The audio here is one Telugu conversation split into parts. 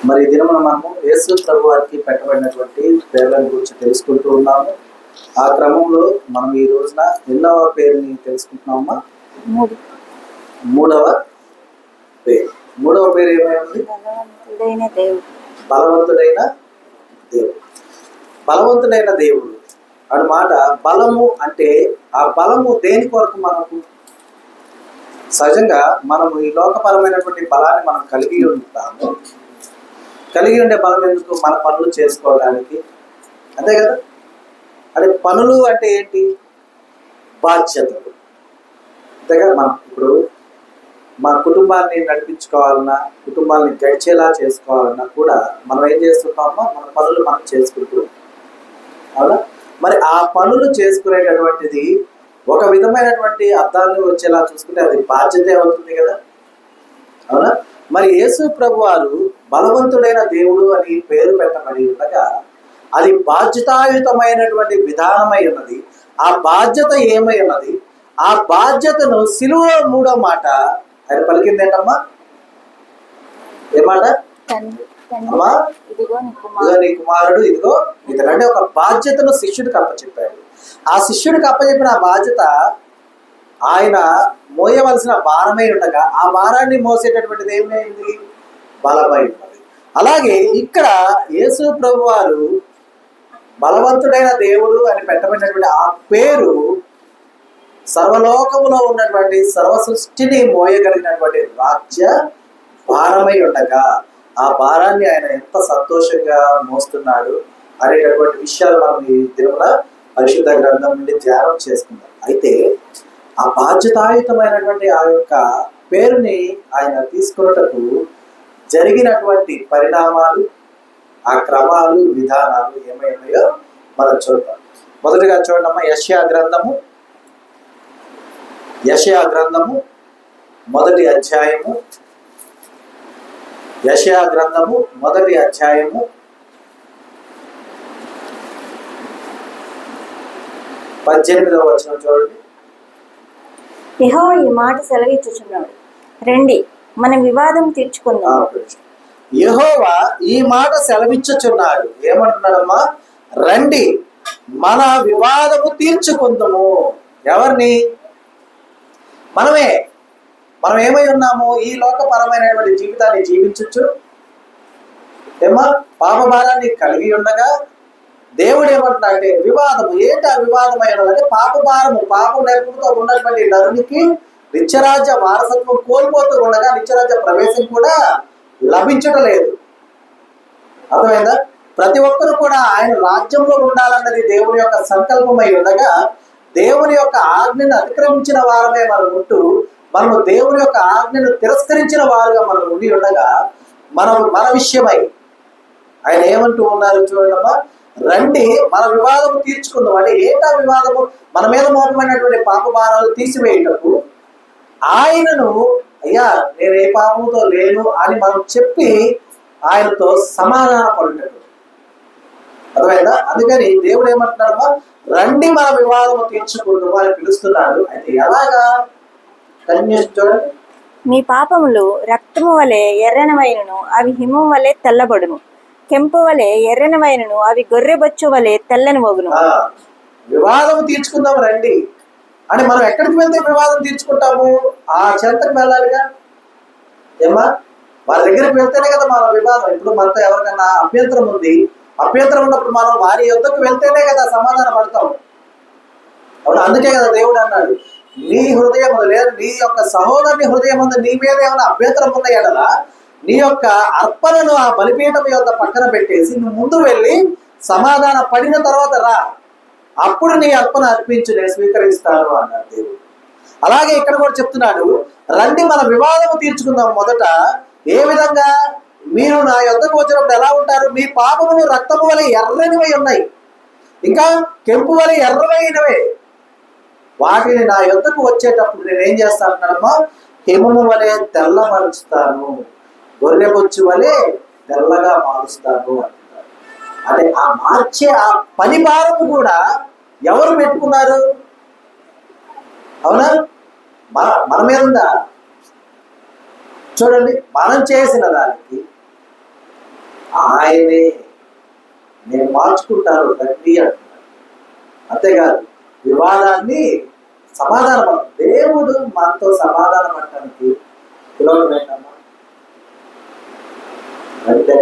మరి ఈ దినమున మనము యేసు ప్రభు వారికి పెట్టబడినటువంటి పేర్లను గురించి తెలుసుకుంటూ ఉన్నాము. ఆ క్రమంలో మనం ఈ రోజున ఎన్నవ పేరుని తెలుసుకుంటున్నామా? మూడవ పేరు. మూడవ పేరు ఏమైంది? బలవంతుడైన దేవుడు. బలవంతుడైన దేవుడు అన్నమాట. బలము అంటే ఆ బలము దేని కొరకు? మనకు సహజంగా మనము ఈ లోకపరమైనటువంటి బలాన్ని మనం కలిగి ఉంటాము. కలిగి ఉండే బలం ఎందుకు? మన పనులు చేసుకోవడానికి, అంతే కదా. అంటే పనులు అంటే ఏంటి? బాధ్యతలు, అంతేగా. మనం ఇప్పుడు మన కుటుంబాన్ని నడిపించుకోవాలన్నా, కుటుంబాన్ని గడిచేలా చేసుకోవాలన్నా కూడా మనం ఏం చేస్తున్నామో మన పనులు మనం చేసుకుంటూ, అవునా? మరి ఆ పనులు చేసుకునేటటువంటిది ఒక విధమైనటువంటి అర్థాన్ని వచ్చేలా చూసుకుంటే అది బాధ్యతే అవుతుంది కదా, అవునా? మరి యేసు ప్రభు వారు బలవంతుడైన దేవుడు అని పేరు పెట్టబడి ఉండగా అది బాధ్యతాయుతమైనటువంటి విధానమై ఉన్నది. ఆ బాధ్యత ఏమై ఉన్నది? ఆ బాధ్యతను సిలువ మూడో మాట ఆయన పలికింది ఏంటమ్మా? ఏమాట? అమ్మా, ఇదిగో నీ కుమారుడు, ఇదిగో ఇతనంటే ఒక బాధ్యతను శిష్యుడికి అప్పచెప్పాడు. ఆ శిష్యుడికి అప్పచెప్పిన ఆ బాధ్యత ఆయన మోయవలసిన భారమై ఉండగా ఆ భారాన్ని మోసేటటువంటిది ఏమైంది? బలమై ఉన్నది. అలాగే ఇక్కడ యేసు ప్రభు వారు బలవంతుడైన దేవుడు అని పెట్టబడినటువంటి ఆ పేరు సర్వలోకములో ఉన్నటువంటి సర్వ సృష్టిని మోయగలిగినటువంటి రాజ్య భారమై ఉండగా ఆ భారాన్ని ఆయన ఎంత సంతోషంగా మోస్తున్నాడు అనేటటువంటి విషయాలు మనం ఈ దినమున పరిశుద్ధ గ్రంథం నుండి ధ్యానం చేసుకుందాం. అయితే ఆ బాధ్యతాయుతమైనటువంటి ఆ యొక్క పేరుని ఆయన తీసుకున్నటకు జరిగినటువంటి పరిణామాలు, ఆ క్రమాలు, విధానాలు ఏమైనాయో మనం చూద్దాం. మొదటిగా చూడమ్మా, యెషయా గ్రంథము మొదటి అధ్యాయము. యెషయా గ్రంథము మొదటి అధ్యాయము 18వ వచనం చూడండి. యెహోవా ఈ మాట సెలవిచ్చుచున్నాడు, రండి మన వివాదం తీర్చుకుందాం. యెహోవా ఈ మాట సెలవిచ్చుచున్నాడు. ఏమంటున్నాడమ్మా? రండి మన వివాదము తీర్చుకుందాము. ఎవరిని? మనమే. మనం ఏమై ఉన్నాము? ఈ లోకపరమైనటువంటి జీవితాన్ని జీవించచ్చు ఏమా, పాప భారాన్ని కలిగి ఉండగా దేవుడు ఏమంటున్నా అంటే వివాదము. ఏంటి ఆ వివాదమైనదంటే పాప భారము. పాపం నెప్పుతో ఉన్నటువంటి నరునికి నిత్యరాజ్య వారసత్వం కోల్పోతూ ఉండగా నిత్యరాజ్య ప్రవేశం కూడా లభించడం లేదు. అర్థమైందా? ప్రతి ఒక్కరు కూడా ఆయన రాజ్యంలో ఉండాలన్నది దేవుని యొక్క సంకల్పమై ఉండగా దేవుని యొక్క ఆజ్ఞను అతిక్రమించిన వారమే మనం ఉంటూ మనము దేవుని యొక్క ఆజ్ఞను తిరస్కరించిన వారుగా మనం ఉండి ఉండగా మన విషయమై ఆయన ఏమంటూ ఉన్నారు చూడమ్మా, రండి మన వివాదము తీర్చుకుందాం. అంటే ఏంటా వివాదము? మన మీద మోపమైనటువంటి పాప భారాలు తీసివేయటకు ఆయనను, అయ్యా నేను ఏ పాపంతో లేను అని మనం చెప్పి ఆయనతో సమాధాన పడుతాడు. అర్థమైందా? అందుకని దేవుడు ఏమంటున్నాడమ్మా, రండి మన వివాదము తీర్చుకుందాం అని పిలుస్తున్నాడు. అయితే ఎలాగా? చూడండి. మీ పాపములు రక్తము వలె ఎర్రనవైనను అవి హిమం వలె తెల్లబడును, కెంపు వలె ఎర్రనవైనను అవి గొర్రెబొచ్చు వలె తెల్లని వగును. వివాదం తీర్చుకుందాం రండి అని మనం ఎక్కడికి వెళ్తే వివాదం తీర్చుకుంటాము? ఆ చెంతకు వెళ్ళాలిగా. ఏమా, వారి దగ్గరికి వెళ్తేనే కదా మన వివాదం. ఇప్పుడు మనతో ఎవరికన్నా అభ్యంతరం ఉంది, అభ్యంతరం ఉన్నప్పుడు మనం వారి యొద్దకు వెళ్తేనే కదా సమాధానం పడతాం. అవును, అందుకే కదా దేవుడు అన్నాడు, నీ హృదయం లేదు, నీ యొక్క సహోదరుని హృదయం ఉంది, నీ మీద ఏమైనా అభ్యంతరం ఉన్న ఎడల నీ యొక్క అర్పణను ఆ బలిపీఠం యొక్క పక్కన పెట్టేసి నువ్వు ముందు వెళ్ళి సమాధాన పడిన తర్వాత రా, అప్పుడు నీ అర్పణ అర్పించి నేను స్వీకరిస్తాను అన్నాడు దేవుడు. అలాగే ఇక్కడ కూడా చెప్తున్నాడు, రండి మన వివాదము తీర్చుకుందాం. మొదట ఏ విధంగా? మీరు నా యొద్దకు వచ్చినప్పుడు ఎలా ఉంటారు? మీ పాపములు రక్తము వలె ఎర్రనివై ఉన్నాయి, ఇంకా కెంపు వలె ఎర్రమైనవే. వాటిని నా యొద్దకు వచ్చేటప్పుడు నేనేం చేస్తానమ్మా? హిమము వలె తెల్లమరుస్తాను, గొర్రెబొచ్చు వలె తెల్లగా మారుస్తాను అంటున్నారు. అంటే ఆ మార్చే ఆ పని భారము కూడా ఎవరు పెట్టుకున్నారు? అవునా? మన మీద ఉందా? చూడండి, మనం చేసిన దానికి ఆయనే నేను మార్చుకుంటాను రండి అంటున్నాడు. అంతేకాదు వివాదాన్ని సమాధానం, దేవుడు మనతో సమాధానం పడటానికి పిలవటమేంటమ్మా? అంటే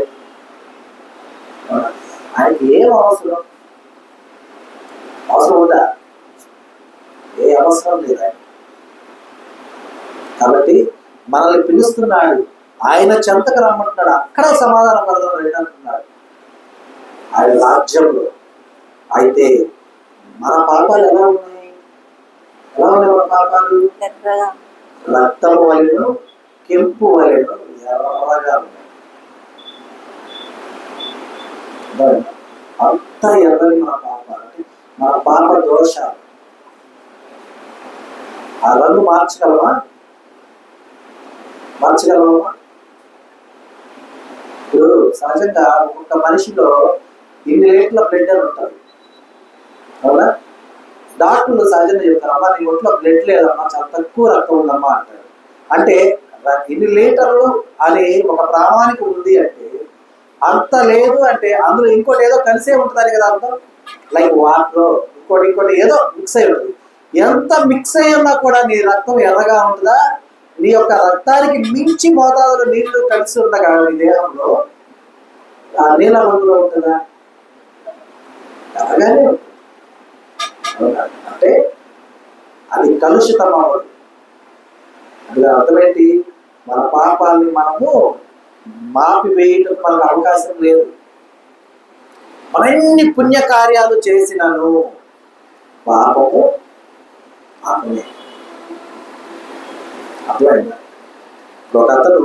ఆయనకి ఏం అవసరం? అవసరం ఉందా? ఏ అవసరం లేదు ఆయన. కాబట్టి మనల్ని పిలుస్తున్నాడు, ఆయన చెంతకు రమ్మంటున్నాడు, అక్కడ సమాధానం పడదాం అంటున్నాడు ఆయన రాజ్యంలో. అయితే మన పాపాలు ఎలా ఉన్నాయి? ఎలా ఉన్నాయి మన పాపాలు? రక్తము వలెను కెంపు వలెను ఎర్రగా ఉన్నాయి. అంత ఎర్రని మన పాపాలు, అంటే మన పాప దోషాలు. ఆ రంగు మార్చగలమా? మార్చగలమా? ఇప్పుడు సహజంగా ఒక్కొక్క మనిషిలో ఇన్ని రేట్ల బ్లడ్ అని ఉంటుంది, అవునా? డాక్టర్లు సహజంగా చెప్తారు, అమ్మా నీ ఒంట్లో బ్లడ్ లేదమ్మా, చాలా తక్కువ రక్తం ఉందమ్మా అంటారు. అంటే ఇన్ని లీటర్లు అని ఒక ప్రామాణిక ఉంది అంటే, అంత లేదు అంటే అందులో ఇంకోటి ఏదో కలిసే ఉంటుందని కదా అర్థం. లైక్ వాటర్ ఇంకోటి ఏదో మిక్స్ అయి ఉంటుంది. ఎంత మిక్స్ అయి ఉన్నా కూడా నీ రక్తం ఎర్రగా ఉంటుందా? నీ యొక్క రక్తానికి మించి మోతాదులో నీళ్లు కలిసి ఉండగా నీ దేహంలో ఆ నీళ్ళ రంగులో ఉంటుందా? అలాగానే ఉంటుంది. అంటే అది కలుషితం అవ్వదు. అందులో అర్థమేంటి? మన పాపాన్ని మనము మాపి వేయటం మనకు అవకాశం లేదు. మరిన్ని పుణ్యకార్యాలు చేసినను పాపము పాపమే. అర్థమైందా? ఒక అతను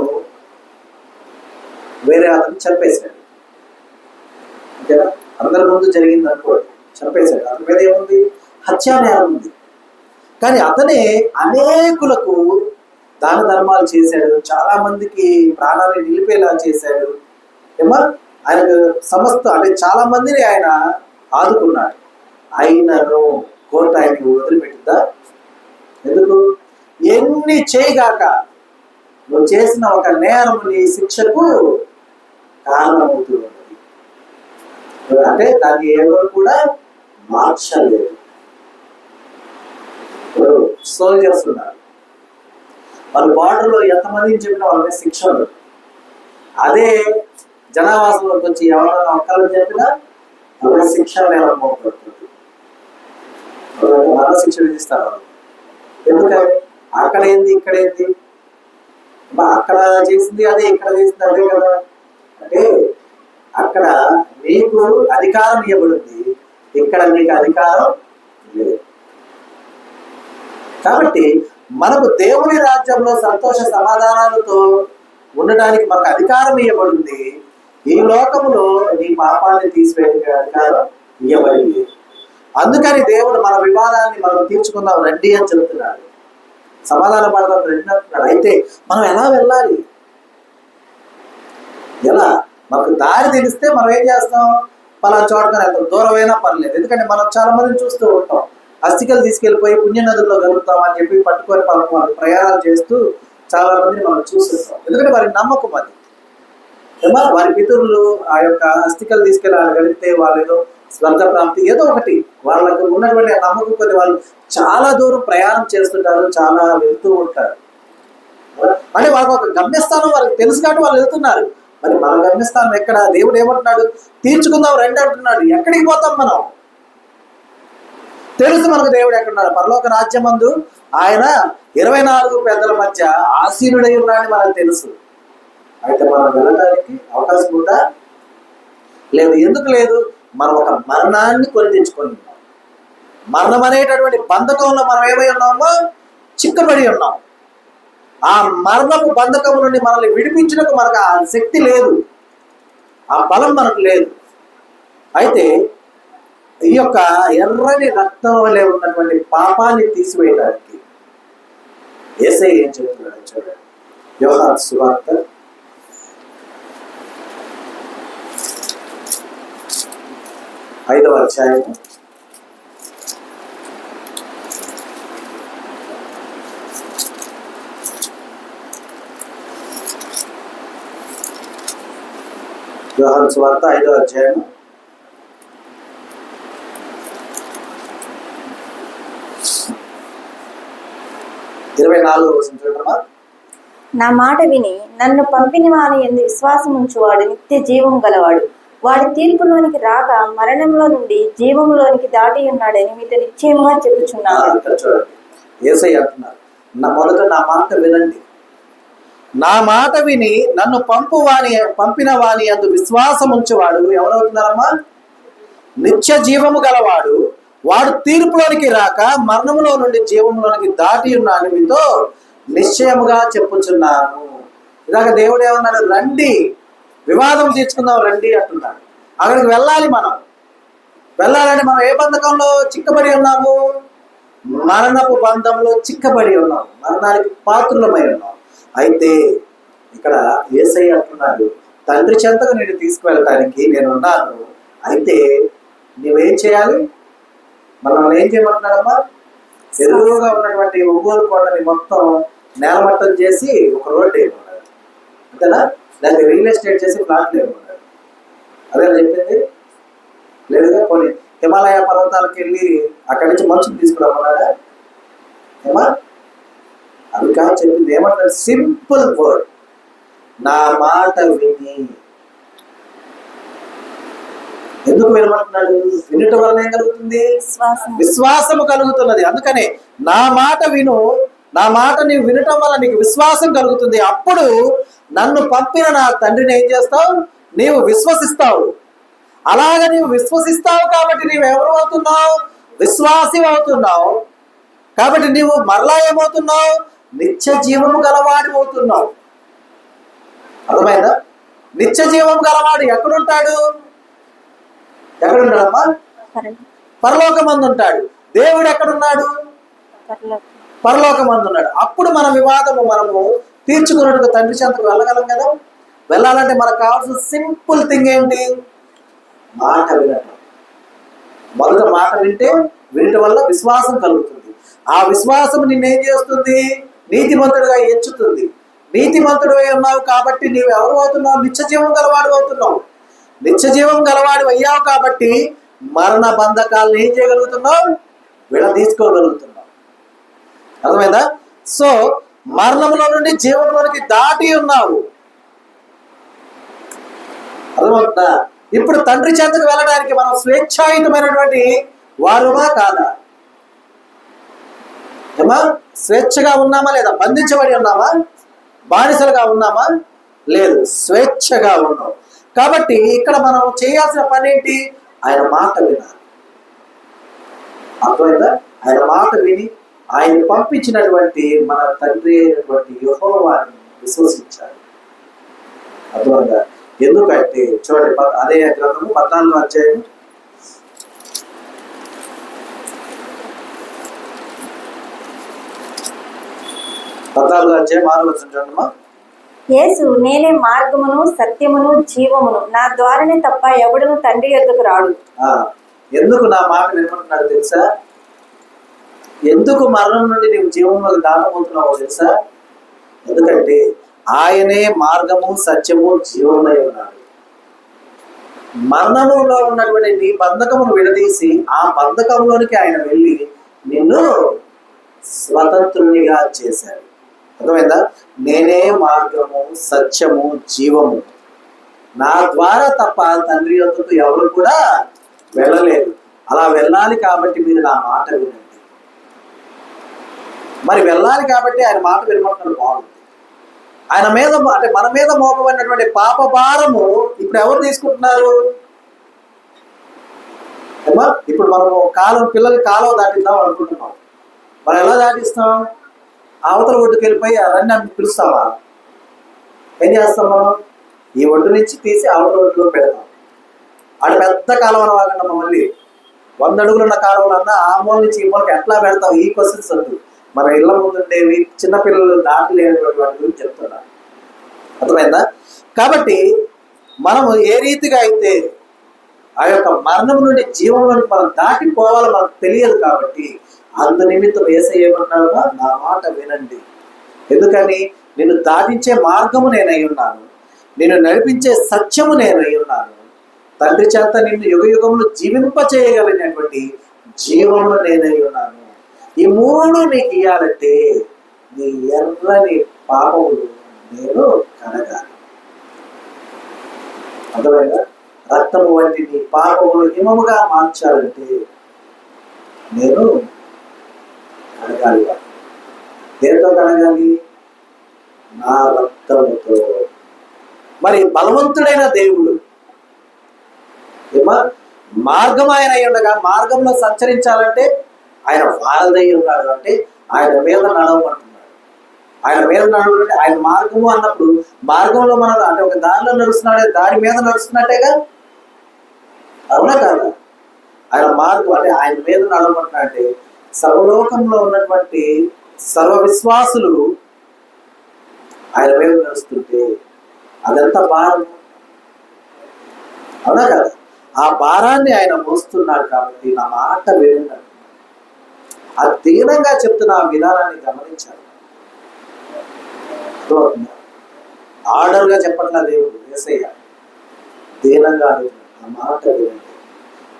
వేరే అతను చంపేశాడు, అంతేనా? అందరి ముందు జరిగింది అనుకోండి, చంపేశాడు. అతని మీద ఏముంది? హత్యా నేరం ఉంది. కానీ అతనే అనేకులకు దాన ధర్మాలు చేశాడు, చాలా మందికి ప్రాణాన్ని నిలిపేలా చేశాడు. ఏమా ఆయనకు సమస్త, అంటే చాలా మందిని ఆయన ఆదుకున్నాడు. ఆయనను కోర్టు ఆయనకు వదిలిపెట్టిందా? ఎందుకు? ఎన్ని చేయగాక నువ్వు చేసిన ఒక నేరం నీ శిక్షకు కారణమవుతూ ఉన్నది. అంటే దాన్ని ఎవరు కూడా మార్చలేదు. సోల్జర్స్ ఉన్నారు, వాళ్ళు బార్డర్లో ఎంతమందిని చెప్పినా వాళ్ళ మీద శిక్ష ఉండదు. అదే జనావాసంలోకి వచ్చి ఎవరైనా ఒక్కరు చెప్పినా వాళ్ళ శిక్ష నేరం మోపడుతుంది, మరణ శిక్ష విధిస్తారు వాళ్ళు. ఎందుకని? అక్కడేంది ఇక్కడేంది, అక్కడ చేసింది అదే, ఇక్కడ చేసింది అదే కదా. అంటే అక్కడ నీకు అధికారం ఇవ్వబడింది, ఇక్కడ నీకు అధికారం లేదు. కాబట్టి మనకు దేవుని రాజ్యంలో సంతోష సమాధానాలతో ఉండడానికి మనకు అధికారం ఇవ్వబడింది. ఈ లోకములో నీ పాపాన్ని తీసివేసే అధికారం ఇవ్వబడింది. అందుకని దేవుడు మన వివాదాన్ని మనం తీర్చుకుందాం రండి అని చెబుతున్నాడు, సమాధాన పడదాం రండి అంటున్నాడు. అయితే మనం ఎలా వెళ్ళాలి? ఎలా? మనకు దారి తెలిస్తే మనం ఏం చేస్తాం? పలానా చోట ఎంత దూరమైనా పర్లేదు. ఎందుకంటే మనం చాలా మందిని చూస్తూ ఉంటాం, అస్థికలు తీసుకెళ్ళిపోయి పుణ్యనదుల్లో కలుగుతాం అని చెప్పి పట్టుకొని వాళ్ళు ప్రయాణాలు చేస్తూ చాలా మందిని మనం చూస్తుంటాం. ఎందుకంటే వారికి నమ్మకం అది. ఏమో వారి పితరులు ఆ యొక్క అస్థికలు తీసుకెళ్ళి వాళ్ళు కలిగితే వాళ్ళు ఏదో స్వర్గ ప్రాప్తి ఏదో ఒకటి వాళ్ళకు ఉన్నటువంటి నమ్మకం కొద్ది వాళ్ళు చాలా దూరం ప్రయాణం చేస్తుంటారు, చాలా వెళ్తూ ఉంటారు. అంటే వాళ్ళకి ఒక గమ్యస్థానం వాళ్ళకి తెలుసు కాబట్టి వాళ్ళు వెళ్తున్నారు. మరి మన గమ్యస్థానం ఎక్కడ? దేవుడు ఏమంటున్నాడు? తీర్చుకుందాం రండి అంటున్నాడు. ఎక్కడికి పోతాం మనం? తెలుసు మనకు దేవుడు ఎక్కడున్నాడు. పరలోక రాజ్యమందు ఆయన 24 పెద్దల మధ్య ఆసీనుడై ఉన్నాడని మనకు తెలుసు. అయితే మనం వెళ్ళడానికి అవకాశం ఉందా? లేదు. ఎందుకు లేదు? మనం ఒక మరణాన్ని కొని తెచ్చుకొని ఉన్నాం. మరణం అనేటటువంటి బంధకంలో మనం ఏమై ఉన్నామో చిక్కబడి ఉన్నాం. ఆ మరణపు బంధకం నుండి మనల్ని విడిపించడానికి మనకు ఆ శక్తి లేదు, ఆ బలం మనకు లేదు. అయితే ఈ యొక్క ఎర్రని రక్తం వలె ఉన్నటువంటి పాపాన్ని తీసివేయడానికి యేసయ్య ఏం చెప్తున్నాడు చూడండి. యోహాను సువార్త 5వ అధ్యాయం 5 యోహాను సువార్త 5వ అధ్యాయం 24వ వచనం చూడమ్మా. నా మాట విని నన్ను పంపిన వాని యందు విశ్వాసం ఉంచువాడు నిత్య జీవం గలవాడు. వాడి తీర్పులోనికి రాక మరణంలో నుండి జీవంలోనికి దాటి ఉన్నాడని మీతో నిశ్చయముగా చెప్పుచున్నాను. ఇక్కడ చూడండి, యేసయ్య అంటున్నారు, మొదట నా మాట వినండి. నా మాట విని నన్ను పంపిన వాని యందు విశ్వాసం ఉంచేవాడు ఎవరవుతున్నారమ్మా? నిత్య జీవము గలవాడు. వాడు తీర్పులోనికి రాక మరణములో నుండి జీవంలోనికి దాటి ఉన్నాను మీతో నిశ్చయముగా చెప్పుచున్నాను. ఇలాగ దేవుడు ఏమన్నాడు? రండి, వివాదం తీర్చుకుందాం రండి అంటున్నాడు. అక్కడికి వెళ్ళాలి. మనం వెళ్ళాలంటే మనం ఏ బంధకంలో చిక్కబడి ఉన్నాము? మరణపు బంధంలో చిక్కబడి ఉన్నాం, మరణానికి పాత్రులమై ఉన్నాం. అయితే ఇక్కడ యేసయ్య అంటున్నాడు, తండ్రి చెంతకు నేను తీసుకువెళ్ళటానికి నేను ఉన్నాను. అయితే నువ్వేం చేయాలి? మనం ఏం చేయమంటున్నాడమ్మా? ఎదురుగా ఉన్నటువంటి ఒంగోలు కొండని మొత్తం నేలమట్టం చేసి ఒక రోడ్డు వేయమన్నాడు. అంతేనా? దానికి రియల్ ఎస్టేట్ చేసి ప్లాట్లు వేయమన్నాడు. అదే చెప్పింది లేదుగా. కొన్ని హిమాలయ పర్వతాలకు వెళ్ళి అక్కడి నుంచి మనుషులు తీసుకురామన్నాడా? ఏమా అది కాదు చెప్పింది. ఏమంటారు? సింపుల్ వర్డ్, నా మాట విని. ఎందుకు వినమంటున్నాడు? వినటం వలన ఏం కలుగుతుంది? విశ్వాసము కలుగుతున్నది. అందుకనే నా మాట విను, నా మాట నీవు వినటం వల్ల నీకు విశ్వాసం కలుగుతుంది. అప్పుడు నన్ను పంపిన నా తండ్రిని ఏం చేస్తావు? నీవు విశ్వసిస్తావు. అలాగ నీవు విశ్వసిస్తావు కాబట్టి నీవు ఎవరు అవుతున్నావు? విశ్వాసి అవుతున్నావు. కాబట్టి నీవు మరలా ఏమవుతున్నావు? నిత్య జీవము గలవాడి అవుతున్నావు. అర్థమైందా? నిత్య జీవం గలవాడు ఎక్కడుంటాడు? ఎక్కడున్నాడమ్మా? పరలోకమందు ఉంటాడు. దేవుడు ఎక్కడున్నాడు? పరలోకమందు ఉన్నాడు. అప్పుడు మన వివాదము మనము తీర్చుకున్నట్టుగా తండ్రి చెంతకు వెళ్ళగలం కదా. వెళ్ళాలంటే మనకు కావాల్సిన సింపుల్ థింగ్ ఏంటి? మాట వినటం. మొదట మాట వినటం వల్ల విశ్వాసం కలుగుతుంది. ఆ విశ్వాసం నిన్నేం చేస్తుంది? నీతిమంతుడిగా ఎంచుతుంది. నీతిమంతుడు ఉన్నావు కాబట్టి నీవు ఎవరు అవుతున్నావు? నిత్య జీవం గలవాడు అవుతున్నావు. నిత్య జీవం గలవాడు అయ్యావు కాబట్టి మరణ బంధకాలను ఏం చేయగలుగుతున్నావు? తీసుకోగలుగుతున్నావు. అర్థమైందా? సో మరణంలో నుండి జీవంలోనికి దాటి ఉన్నావు. అర్థమవుతుందా? ఇప్పుడు తండ్రి చెంతకు వెళ్ళడానికి మనం స్వేచ్ఛాయుతమైనటువంటి వారుమా కాదా? ఏమా స్వేచ్ఛగా ఉన్నామా లేదా? బంధించబడి ఉన్నామా? బానిసలుగా ఉన్నామా? లేదు, స్వేచ్ఛగా ఉన్నాం. కాబట్టి ఇక్కడ మనం చేయాల్సిన పని ఏంటి? ఆయన మాట వినాలి. అర్థమైందా? ఆయన మాట విని ఆయన పంపించినటువంటి మన తండ్రి అయినటువంటి యెహోవాని విశ్వసించాలి. అర్థమైందా? ఎందుకంటే చూడండి, అదే గ్రంథము 14వ అధ్యాయం 6వ వచనం చూడమ్మా. యేసు నేనే మార్గమును సత్యమును జీవమును, నా ద్వారానే తప్ప ఎవడును తండ్రి యొద్దకు రాడు. ఎందుకు నా మాట వినమంటున్నాడు తెలుసా? ఎందుకు మరణం నుండి నీవు జీవంలోకి దాటబోతున్నావో తెలుసా? ఎందుకంటే ఆయనే మార్గము సత్యము జీవమై ఉన్నాడు. మరణములో ఉన్నటువంటి నీ బంధకమును విడదీసి ఆ బంధకంలోనికి ఆయన వెళ్ళి నిన్ను స్వతంత్రునిగా చేశాడు. అర్థమైందా? నేనే మార్గము సత్యము జీవము, నా ద్వారా తప్ప తండ్రి యొద్దకు ఎవరు కూడా వెళ్ళలేదు. అలా వెళ్ళాలి కాబట్టి మీరు నా మాట వినండి. మరి వెళ్ళాలి కాబట్టి ఆయన మాట వినమంటున్నాడు. బాగుంది. ఆయన మీద అంటే మన మీద మోపబడినటువంటి పాప భారము ఇప్పుడు ఎవరు తీసుకుంటున్నారు? ఏమా ఇప్పుడు మనము పిల్లలకి కాలువ దాటిద్దాం అనుకుంటున్నాం. మనం ఎలా దాటిస్తాం? అవతల ఒడ్డుకి వెళ్ళిపోయి రండి అని పిలుస్తావా? ఏం చేస్తాం? మనం ఈ ఒడ్డు నుంచి తీసి అవతల ఒడ్డులో పెడతాం. ఆడ పెద్ద కాలువ వాగండి మళ్ళీ 100 అడుగులు ఉన్న కాలువలన్నా ఆ మూల నుంచి ఈ మూలకి ఎట్లా పెడతాం? ఈ క్వశ్చన్స్ వద్దు. మన ఇళ్ళ ముందుండేవి చిన్నపిల్లలు దాటలేనటువంటి వాటి గురించి చెప్తున్నారు. అర్థమైందా? కాబట్టి మనము ఏ రీతిగా అయితే ఆ యొక్క మరణం నుండి జీవంలోకి మనం దాటిపోవాలో మనకు తెలియదు. కాబట్టి అందు నిమిత్తం యేసయ్య ఏమన్నాడుగా? నా మాట వినండి. ఎందుకని? నిన్ను దాటించే మార్గము నేనై ఉన్నాను. నిన్ను నడిపించే సత్యము నేనై ఉన్నాను. తండ్రి చేత నిన్ను యుగ యుగములు జీవింపచేయగలిగినటువంటి జీవమును నేనై ఉన్నాను. ఈ మూడు నీకు ఇయ్యాలంటే నీ ఎర్రని పాపములు నేను కడగాలి. అర్థమైనా? రక్తము వంటి నీ పాపములు హిమముగా మార్చాలంటే నేను కడగాలి. దేంతో కడగాలి? నా రక్తముతో. మరి బలవంతుడైన దేవుడు మార్గం ఆయన అయి ఉండగా మార్గంలో సంచరించాలంటే ఆయన వారధై ఉన్నాడు. అంటే ఆయన మీద నడవమంటున్నాడు. ఆయన మీద నడవాలంటే ఆయన మార్గము అన్నప్పుడు మార్గంలో మనం అంటే ఒక దారిలో నడుస్తున్నాడే, దారి మీద నడుస్తున్నట్టేగా, అవునా కాదా? ఆయన మార్గం అంటే ఆయన మీద నడవమంటున్నా అంటే సర్వలోకంలో ఉన్నటువంటి సర్వ విశ్వాసులు ఆయన మీద నడుస్తుంటే అదంతా భారం, అవునా కదా? ఆ భారాన్ని ఆయన మోస్తున్నాడు. కాబట్టి నా మాట వినండి. ఆ దీనంగా చెప్తున్న ఆ విధానాన్ని గమనించాలి. ఆర్డర్గా చెప్పట్లా దేవుడు, యేసయ్య దీనంగా నా మాట వినండి.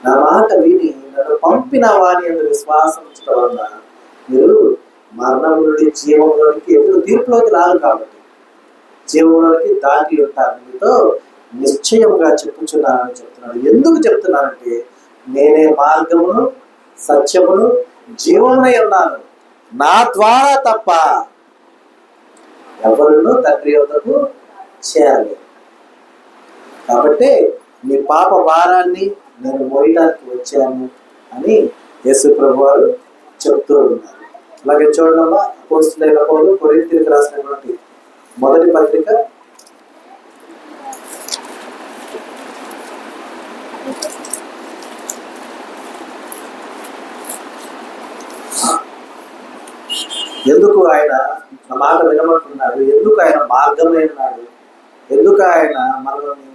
నా మాట విని నన్ను పంపిన వారి యొక్క విశ్వాసం ఉంచడం వల్ల మీరు మరణం నుండి జీవంలోనికి ఎప్పుడు తీర్పులోకి రాదు, కాబట్టి జీవంలోనికి దాటి ఉంటారు. మీతో నిశ్చయముగా చెప్పుచున్నానని చెప్తున్నాడు. ఎందుకు చెప్తున్నానంటే నేనే మార్గమును సత్యమును జీవమునై ఉన్నాను. నా ద్వారా తప్ప ఎవరును తండ్రి యొద్దకు చేరలేదు. కాబట్టి నీ పాప భారాన్ని నేను మోయడానికి వచ్చాను అని యేసు ప్రభువారు చెప్తూ ఉన్నారు. అలాగే చూడమ్మా, అపోస్తలుడైన పౌలు కొరింథీయులకు రాసినటువంటి మొదటి పత్రిక 1 ఎందుకు ఆయన నా మాట వినమంటున్నాడు? ఎందుకు ఆయన మార్గమే ఉన్నాడు? ఎందుకు ఆయన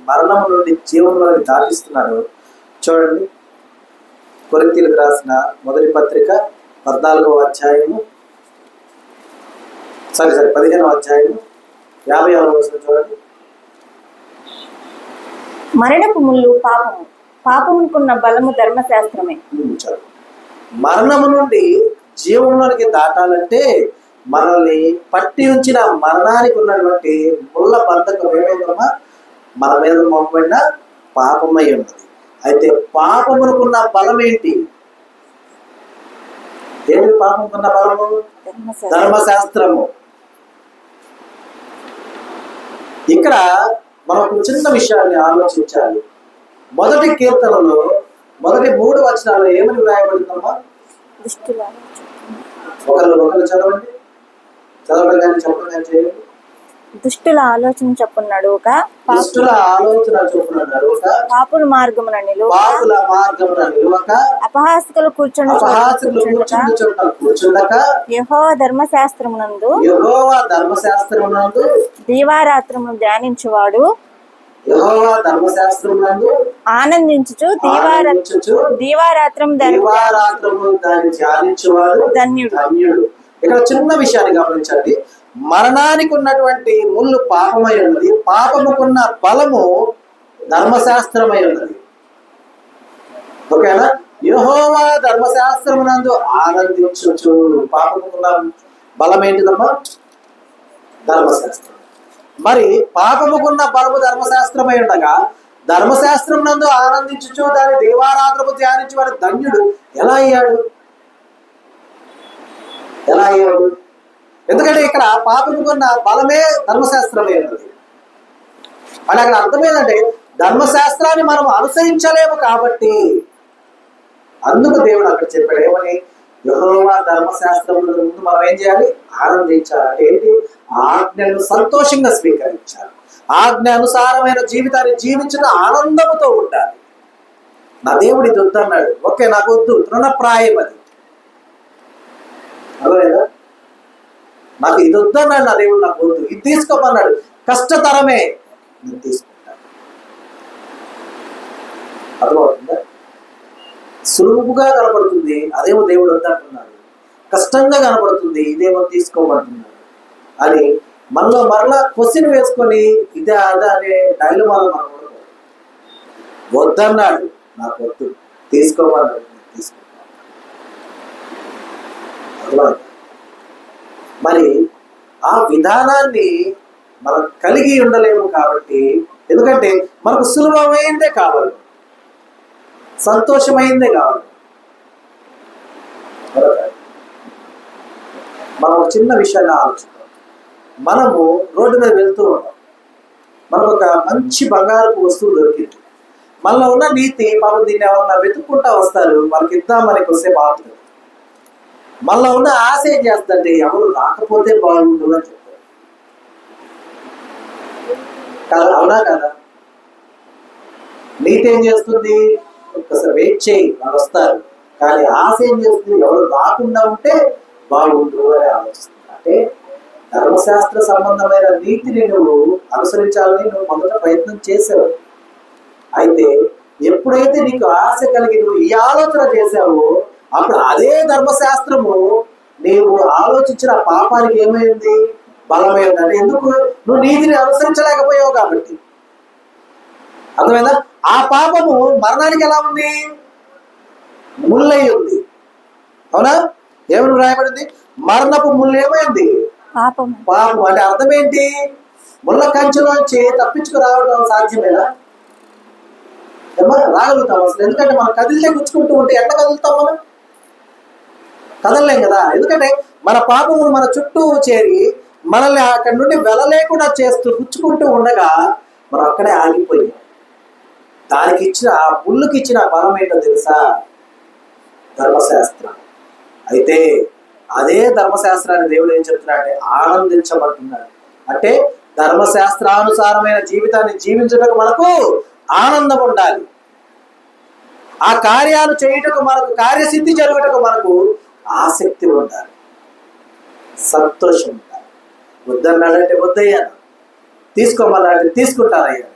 మరణం నుండి జీవంలోకి దాటిస్తున్నాడు? చూడండి, కొరింథీయులకు రాసిన మొదటి పత్రిక 14వ అధ్యాయము 15వ అధ్యాయము 50వ వచనం చూడండి. మరణపు ముళ్ళు పాపము, పాపమునుకున్న బలము ధర్మశాస్త్రమే. మరణము నుండి జీవంలోనికి దాటాలంటే మనల్ని పట్టి ఉంచిన మరణానికి ఉన్నటువంటి ముళ్ళ బంధకం ఏమైందమ్మా? మన మీద మోపబడిన పాపమై ఉన్నది. అయితే పాపమునుకున్న బలం ఏంటి? ఏంటి పాపముకున్న బలము? ధర్మశాస్త్రము. ఇక్కడ మనం ఒక చిన్న విషయాన్ని ఆలోచించాలి. మొదటి కీర్తనలో మొదటి 3 వచనాల్లో ఏమని వ్రాయబడిందమ్మా? ఒకరు చదవండి, చదవడం కానీ చెప్పడం కానీ చేయండి. దుష్టుల ఆలోచన చెప్పున్నాడు, దుష్టుల ఆలోచన చెప్పున్నాడు, పాపుల మార్గమున నిలువక అపహాసకులు కూర్చుండక యెహోవా ధర్మశాస్త్రమునందు దీవారాత్రమును ధ్యానించువాడు ఆనందించుచు దీవారాత్రము ధన్యుడు. ఇక్కడ చిన్న విషయాన్ని గమనించండి. మరణానికి ఉన్నటువంటి ముళ్ళు పాపమై ఉన్నది, పాపముకున్న బలము ధర్మశాస్త్రమై ఉన్నది. ఓకేనా? యెహోవా ధర్మశాస్త్రమునందు ఆనందించుచు. పాపముకున్న బలం ఏంటిదమ్మా? ధర్మశాస్త్రం. మరి పాపముకున్న బలము ధర్మశాస్త్రమై ఉండగా ధర్మశాస్త్రం నందు ఆనందించుచు దాని దేవారాత్రము ధ్యానించి వాడు ధన్యుడు. ఎలా అయ్యాడు? ఎందుకంటే ఇక్కడ పాపముకున్న బలమే ధర్మశాస్త్రమై ఉన్నది. అని అక్కడ అర్థం ఏంటంటే ధర్మశాస్త్రాన్ని మనం అనుసరించలేము. కాబట్టి అందుకు దేవుడు అక్కడ చెప్పాడు ఏమని? యెహోవా ధర్మశాస్త్రం ముందు మనం ఏం చేయాలి? ఆనందించాలి. అంటే ఏంటి? ఆజ్ఞను సంతోషంగా స్వీకరించాలి. ఆజ్ఞ అనుసారమైన జీవితాన్ని జీవించిన ఆనందముతో ఉండాలి. నా దేవుడు ఇది వద్దన్నాడు, ఓకే నాకు వద్దు, తృణప్రాయం అది. అదేనా? నాకు ఇది వద్దన్నాడు నా దేవుడు, నాకు వద్దు, ఇది తీసుకోమన్నాడు, కష్టతరమే, నేను తీసుకుంటాను. అర్థమవుతుందా? సులువుగా కనపడుతుంది, అదేమో దేవుడు వద్దంటున్నాడు. కష్టంగా కనపడుతుంది, ఇదేమో తీసుకోమంటున్నాడు అని మనలో మరలా క్వశ్చన్ వేసుకొని ఇదే అదే అనే డైలమాలో మనం ఉండకూడదు. వద్దన్నాడు, నాకు వద్దు, తీసుకోమన్నాడు, తీసుకో. మరి ఆ విధానాన్ని మనం కలిగి ఉండలేము. కాబట్టి ఎందుకంటే మనకు సులభమైందే కావాలి, సంతోషమైందే కావాలి. మనం ఒక చిన్న విషయాన్ని ఆలోచిస్తాం. మనము రోడ్డు మీద వెళ్తూ ఉంటాం, మనకు ఒక మంచి బంగారపు వస్తువు దొరికింది. మనలో ఉన్న నీతి, పాపం దీన్ని ఎవరన్నా వెతుక్కుంటా వస్తారు, వాళ్ళకి ఇద్దామని వస్తే బాగుంటుంది. మనలో ఉన్న ఆశ ఏం చేస్తుందంటే ఎవరు రాకపోతే బాగుండు అని చెప్తారు కదా, అవునా కదా? నీతి ఏం చేస్తుంది? ఒకసారి వెయిట్ చేయి, వాళ్ళు వస్తారు. కానీ ఆశ ఏం చేస్తుంది? ఎవరు రాకుండా ఉంటే బాగుండు అని ఆలోచిస్తుంది. అంటే ధర్మశాస్త్ర సంబంధమైన నీతిని నువ్వు అనుసరించాలని నువ్వు మొదట ప్రయత్నం చేసావు. అయితే ఎప్పుడైతే నీకు ఆశ కలిగి నువ్వు ఈ ఆలోచన చేసావో అప్పుడు అదే ధర్మశాస్త్రము నీవు ఆలోచించిన పాపానికి ఏమైంది? బలమైంది. అంటే ఎందుకు? నువ్వు నీతిని అనుసరించలేకపోయావు కాబట్టి. అర్థమైందా? ఆ పాపము మరణానికి ఎలా ఉంది? ముళ్ళై ఉంది. అవునా? ఏమని రాయబడింది? మరణపు ముళ్ళు ఏమైంది? పాపం. పాపం అంటే అర్థం ఏంటి? ముళ్ళ కంచెలోంచి తప్పించుకు రావడం సాధ్యమేనా? రాగలుగుతాం అసలు? ఎందుకంటే మనం కదిలితే గుచ్చుకుంటూ ఉంటే ఎట్లా కదులుతాం? మనం కదలలేం కదా. ఎందుకంటే మన పాపము మన చుట్టూ చేరి మనల్ని అక్కడి నుండి వెళ్ళలేకుండా చేస్తూ గుచ్చుకుంటూ ఉండగా మనం అక్కడే ఆగిపోయాం. దానికి ఇచ్చిన ఆ ముళ్ళుకి ఇచ్చిన బలం ఏంటో తెలుసా? ధర్మశాస్త్రం. అయితే అదే ధర్మశాస్త్రాన్ని దేవుడు ఏం చెప్తున్నాడంటే ఆనందించబడుతున్నాడు. అంటే ధర్మశాస్త్రానుసారమైన జీవితాన్ని జీవించడానికి మనకు ఆనందం ఉండాలి. ఆ కార్యాలు చేయుటకు మనకు, కార్యసిద్ధి జరుగుటకు మనకు ఆసక్తి ఉండాలి, సంతోషం ఉండాలి. వద్దన్నాడంటే వద్దయ్యాను, తీసుకోమన్నాడంటే తీసుకుంటానయ్యాను.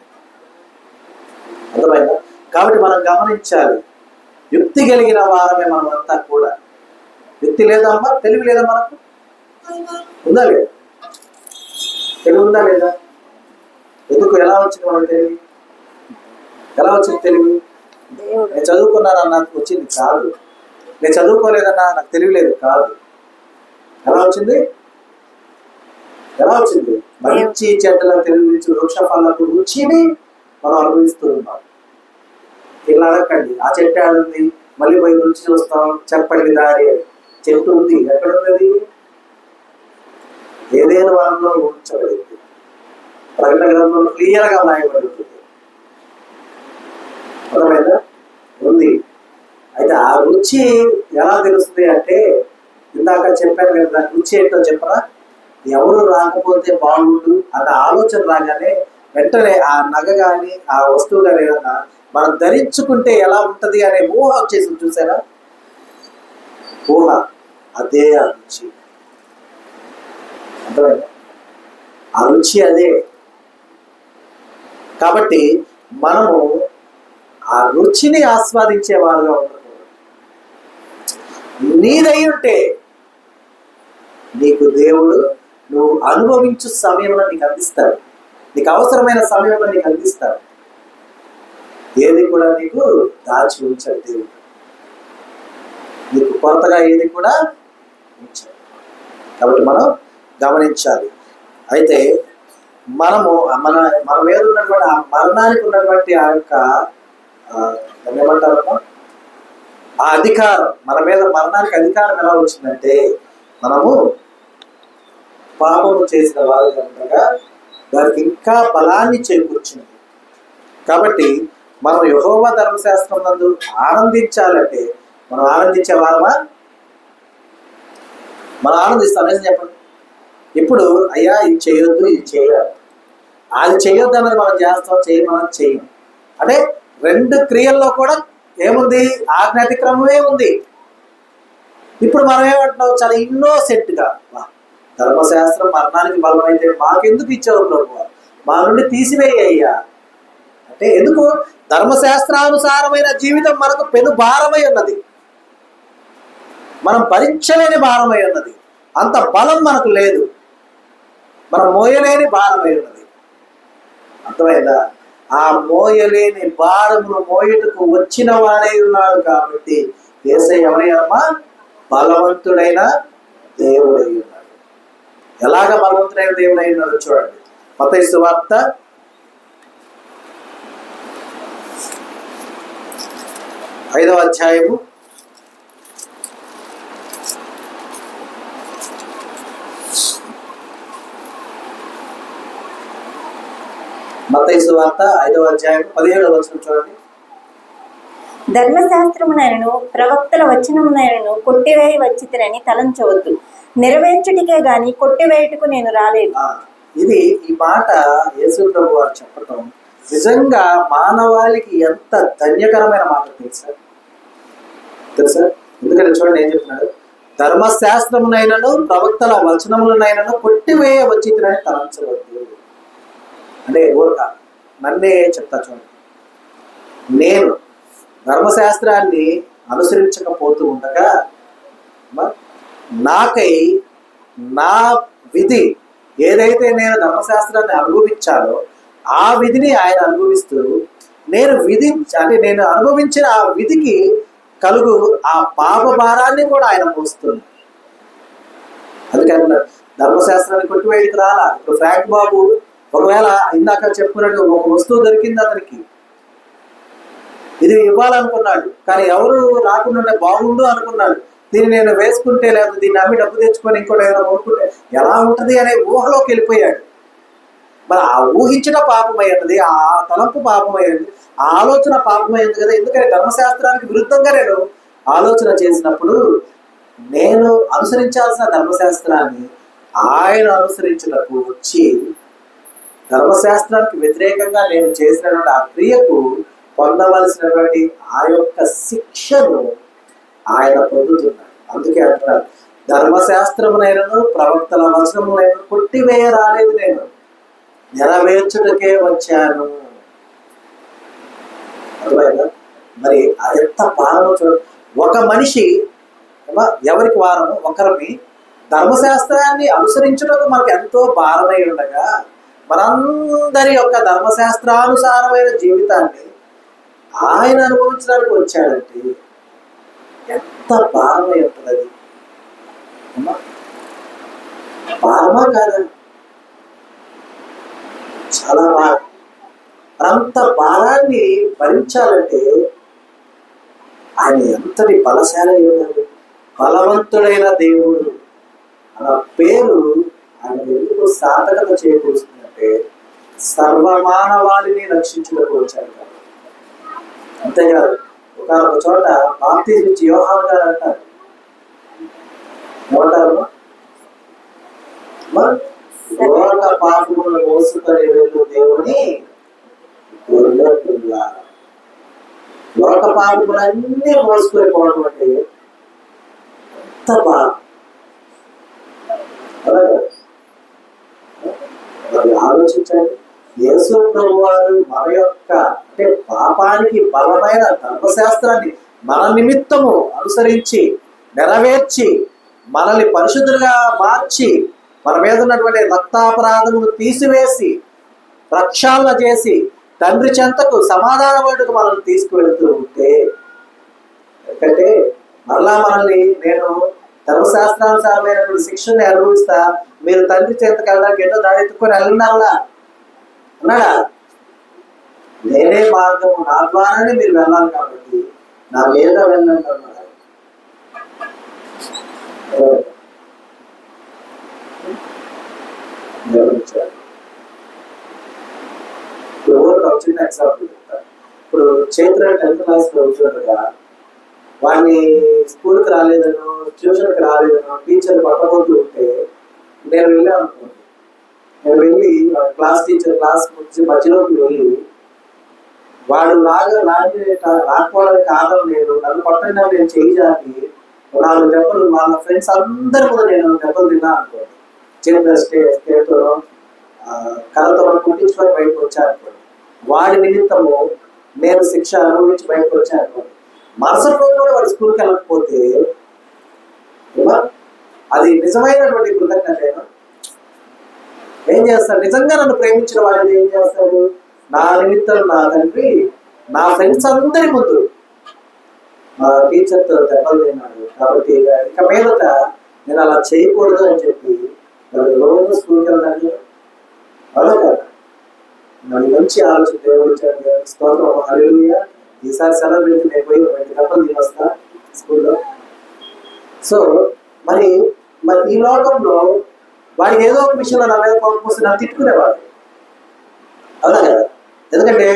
అర్థమైందా? కాబట్టి మనం గమనించాలి, యుక్తి కలిగిన వారమే మనమంతా కూడా. యుక్తి లేదా అమ్మా? తెలివి లేదా మనకు? ఉందా లేదా? తెలివి ఉందా లేదా? ఎందుకు? ఎలా వచ్చింది మనకు తెలివి? ఎలా వచ్చింది తెలివి? నేను చదువుకున్నానన్నా నాకు వచ్చింది కాదు, నేను చదువుకోలేదన్నా నాకు తెలియలేదు కాదు. ఎలా వచ్చింది? ఎలా వచ్చింది? మంచి చెడ్డలను తెలివించి వృక్ష ఫలకు రుచిని మనం అనుభవిస్తూ ఉన్నాం. ఇలా అడగండి, ఆ చెట్టు ఆడుంది, మళ్ళీ పోయి రుచి చూస్తాం, చెప్పండి దారి చెట్టు ఉంది. ఎక్కడున్నది? ఏదైనా వారంలో ఉంచబడింది. ప్రకటన గ్రంథంలో క్లియర్గా రాయబడుతుంది. అర్థమైందా? ఉంది. అయితే ఆ రుచి ఎలా తెలుస్తుంది అంటే ఇందాక చెప్పాను కదా, రుచి ఏంటో చెప్పరా? ఎవరు రాకపోతే బాగుండు అన్న ఆలోచన రాగానే వెంటనే ఆ నగ కానీ ఆ వస్తువు కానీ ఏదన్నా మనం ధరించుకుంటే ఎలా ఉంటది అనే ఊహ వచ్చేసి చూసారా? ఊహ, అదే ఆ రుచి. అర్థమైందా? ఆ రుచి అదే. కాబట్టి మనము ఆ రుచిని ఆస్వాదించే వాళ్ళగా ఉండకూడదు. నీదై ఉంటే నీకు దేవుడు నువ్వు అనుభవించు సమయంలో నీకు అందిస్తాడు, నీకు అవసరమైన సమయంలో నీకు అందిస్తాడు. ఏది కూడా నీకు దాచి ఉంచాడు దేవుడు, నీకు కొరతగా ఏది కూడా ఉంచాడు. కాబట్టి మనం గమనించాలి. అయితే మనము మన మీద ఉన్నటువంటి ఆ మరణానికి ఉన్నటువంటి ఆ యొక్క ఏమంటారమ్మా, ఆ అధికారం మన మీద, మరణానికి అధికారం ఎలా వచ్చిందంటే మనము పాపము చేసిన వాళ్ళగా ఉండగా దానికి ఇంకా బలాన్ని చేకూర్చింది. కాబట్టి మనం యెహోవా ధర్మశాస్త్రం నందు ఆనందించాలంటే మనం ఆనందించే వాళ్ళమా? మనం ఆనందిస్తాం. నిజం చెప్పండి. ఇప్పుడు అయ్యా ఇది చేయొద్దు, ఇది చేయాలి, అది చేయొద్దు అన్నది మనం చేస్తాం, చేయమని చేయం. అంటే రెండు క్రియల్లో కూడా ఏముంది? ఆజ్ఞాతిక్రమమే ఉంది. ఇప్పుడు మనం ఏమంటున్నాం? చాలా ఇన్నోసెంట్గా, ధర్మశాస్త్రం మరణానికి బలం అయితే మాకెందుకు ఇచ్చావు ప్రభు, మా నుండి తీసివేయ్యా అంటే ఎందుకు? ధర్మశాస్త్రానుసారమైన జీవితం మనకు పెను భారమై ఉన్నది, మనం భరించలేని భారమై ఉన్నది. అంత బలం మనకు లేదు. మన మోయలేని భారమై ఉన్నది. అర్థమైందా? ఆ మోయలేని భారమును మోయటకు వచ్చిన వాడై ఉన్నాడు కాబట్టి యేసయ్య ఎవరైనా బలవంతుడైన దేవుడై ఉన్నాడు. ఎలాగ బలవంతుడైన దేవుడై ఉన్నాడు చూడండి. మత్తయి సువార్త 5వ అధ్యాయము 5వ అధ్యాయం 17వ వచనం చూడండి. ధర్మశాస్త్రమునైనను ప్రవక్తల వచనమునైనను కొట్టివేయి వచ్చితినని తలంచవద్దు, నెరవేర్చుటికే గాని కొట్టివేయుటకు నేను రాలేదు. ఇది ఈ మాట యేసు ప్రభు వారు చెప్పటం నిజంగా మానవాళికి ఎంత ధన్యకరమైన మాట తెలుసా? ఎందుకంటే చూడండి ఏం చెప్తున్నాడు, ధర్మశాస్త్రమునైనను ప్రవక్తల వచనములనైనను కొట్టివేయ వచ్చితినని తలంచవద్దు. అంటే ఊరక నన్నే చెప్తా చూడండి, నేను ధర్మశాస్త్రాన్ని అనుసరించకపోతూ ఉండగా నాకై నా విధి ఏదైతే నేను ధర్మశాస్త్రాన్ని అనుభవించాలో ఆ విధిని ఆయన అనుభవిస్తూ నేను అనుభవించిన ఆ విధికి కలుగు ఆ పాప భారాన్ని కూడా ఆయన మోస్తున్నాడు. అందుకని ధర్మశాస్త్రాన్ని కొట్టివేయడానికి రాలా. ఇప్పుడు ఫ్రాంక్ బాబు ఒకవేళ ఇందాక చెప్పుకున్నట్టు ఒక వస్తువు దొరికింది అతనికి, ఇది ఇవ్వాలనుకున్నాడు, కానీ ఎవరు రాకుండా బాగుండు అనుకున్నాడు. దీన్ని నేను వేసుకుంటే లేదా దీన్ని అమ్మి డబ్బు తెచ్చుకొని ఇంకోటి ఏదైనా కొనుక్కుంటే ఎలా ఉంటుంది అనే ఊహలోకి వెళ్ళిపోయాడు. మరి ఆ ఊహించిన పాపమైనది, ఆ తలంపు పాపమైనది, ఆ ఆలోచన పాపమైంది కదా. ఎందుకంటే ధర్మశాస్త్రానికి విరుద్ధంగా నేను ఆలోచన చేసినప్పుడు నేను అనుసరించాల్సిన ధర్మశాస్త్రాన్ని ఆయన అనుసరించినప్పుడు వచ్చి ధర్మశాస్త్రానికి వ్యతిరేకంగా నేను చేసినటువంటి ఆ క్రియకు పొందవలసినటువంటి ఆ యొక్క శిక్షను ఆయన పొందుతున్నాడు. అందుకే అంటున్నాడు, ధర్మశాస్త్రమునైనను ప్రవక్తల వచనమునైనను కొట్టివేయ రాలేదు, నేను నెరవేర్చుటకే వచ్చాను. అర్థమైందా? మరి ఎంత భారమో చూడండి. ఒక మనిషి ఎవరికి వారము ఒకరిని ధర్మశాస్త్రాన్ని అనుసరించడానికి మనకు ఎంతో భారమై ఉండగా మనందరి యొక్క ధర్మశాస్త్రానుసారమైన జీవితాన్ని ఆయన అనుభవించడానికి వచ్చాడంటే ఎంత భారమై ఉంటుంది. అది భారమా కాదా? చాలా భారం. అంత భారాన్ని భరించాలంటే ఆయన ఎంతటి బలశాలి ఉన్నాడు. బలవంతుడైన దేవుడు అన్న పేరు ఆయన ఎందుకు సాధకత చేకూరుస్తుందంటే సర్వమానవాళిని రక్షించుటకు వచ్చాడు కాబట్టి. అంతేకాదు, ఒక చోట బాప్తిజం ఇచ్చి యోహాను గారు అంటారు, ఏమంటారు, లోక పాపములను మోసుకొని వెళ్ళు దేవుని లోక పాపములన్నీ మోసుకొని పోవడం అంటే ఎంత బాధ. ఆలోచించండి, యేసు ప్రభు వారు మన యొక్క అంటే పాపానికి బలమైన ధర్మశాస్త్రాన్ని మన నిమిత్తము అనుసరించి నెరవేర్చి మనల్ని పరిశుద్ధులుగా మార్చి మన మీద ఉన్నటువంటి రక్తాపరాధమును తీసివేసి ప్రక్షాళన చేసి తండ్రి చెంతకు సమాధాన వైపుకు మనల్ని తీసుకువెళ్తూ ఉంటే, ఎందుకంటే మరలా మనల్ని నేను ధర్మశాస్త్రానుసారమైనటువంటి శిక్షణని అనుభవిస్తా, మీరు తండ్రి చెంతకు వెళ్ళడానికి ఎన్నో దారి ఎత్తుకొని వెళ్ళినారా అన్నాడా? నేనే మార్గము, నా ద్వారానే మీరు వెళ్ళాలి కాబట్టి నా మీద వెళ్ళండి అన్నాడు. చిన్న ఎగ్జాంపుల్ చెప్తాను. ఇప్పుడు చైత్ర 10th క్లాస్ చదువుతుండగా వాడిని స్కూల్కి రాలేదనో ట్యూషన్కి రాలేదనో టీచర్ పట్టబోతూ ఉంటే నేను వెళ్ళాను అనుకోండి. నేను వెళ్ళి క్లాస్ టీచర్ క్లాస్ మధ్యలోకి వెళ్ళి వాడు రాకపోవడానికి కారణం నేను, నన్ను పట్టడం నేను చేయాలి 4 దెబ్బలు వాళ్ళ ఫ్రెండ్స్ అందరి కూడా నేను దెబ్బలు తిన్నా అనుకోండి. చిన్న స్టేట్తో కథతో కుట్టించుకొని బయటకు వచ్చానుకోండి. వాడి నిమిత్తము నేను శిక్ష అనుభవించి బయటకు వచ్చానుకోండి. మరుసటి రోజు కూడా వాడి స్కూల్కి వెళ్ళకపోతే అది నిజమైనటువంటి కృతజ్ఞతేనా? ఏం చేస్తాడు? నిజంగా నన్ను ప్రేమించిన వాడు ఏం చేస్తాడు? నా నిమిత్తం నా తండ్రి నా ఫ్రెండ్స్ అందరి ముందు మా టీచర్తో దెబ్బలు తిన్నాడు కాబట్టి ఇక మీదట నేను అలా చేయకూడదు అని చెప్పి రోజు స్కూల్కి వెళ్తాను. అవునా కదా? మరి మంచి ఆలోచన దేవుడు ఇచ్చాడు. స్తోత్రం, హల్లెలూయా. ఈసారి సెలవు పెట్టి నేను పోయి 2 దెబ్బలు తిని వస్తా స్కూల్లో. సో మరి మరి ఈ లోకంలో వాడికి ఏదో ఒక విషయంలో నా మీద కోపం వస్తే నన్ను తిట్టుకునేవాడు. అవునా కదా? ఎందుకంటే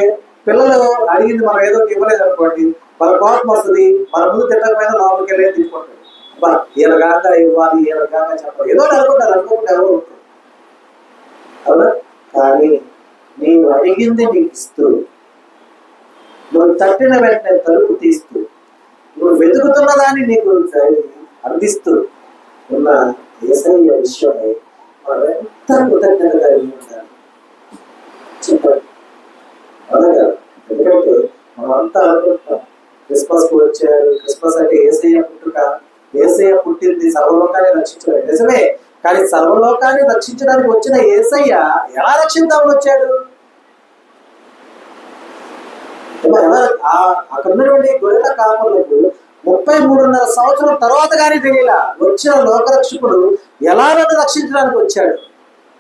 పిల్లలు అడిగింది మనం ఏదో ఒకటి ఇవ్వలేదు అనుకోండి, మన కోపం వస్తుంది. మన ముందు తిట్టకపోయినా లోపలికి వెళ్ళి తిట్టుకుంటాడు. అబ్బా ఈయనగాగా ఇవ్వాలి, ఈయనగాగా చెప్పాలి, ఏదో అనుకుంటారు. అనుకోకుండా ఎవరు ఉంటారు. అవునా? కానీ నీవు అడిగింది నీకు ఇస్తూ, నువ్వు తట్టిన వెంటనే తలుపు తీస్తూ, నువ్వు వెతుకుతున్న దాన్ని నీకు అందిస్తూ ఉన్న యేసయ్య విషయమై మనం ఎంత కృతజ్ఞత కలిగి ఉండాలి చెప్పండి. అవునా? ఎందుకంటే మనం అంతా అనుకుంటాం క్రిస్మస్కి వచ్చారు, క్రిస్మస్ అంటే యేసయ్య పుట్టుక, యేసయ్య పుట్టింది సర్వలోకాన్ని రక్షించడం నిజమే. కానీ సర్వలోకాన్ని రక్షించడానికి వచ్చిన యేసయ్య ఎలా రక్షిద్దామని వచ్చాడు? అక్కడ ఉన్నటువంటి గొర్రెల కాపరులకు 33.5 సంవత్సరం తర్వాత కానీ తెలియలా వచ్చిన లోకరక్షకుడు ఎలా నన్ను రక్షించడానికి వచ్చాడు.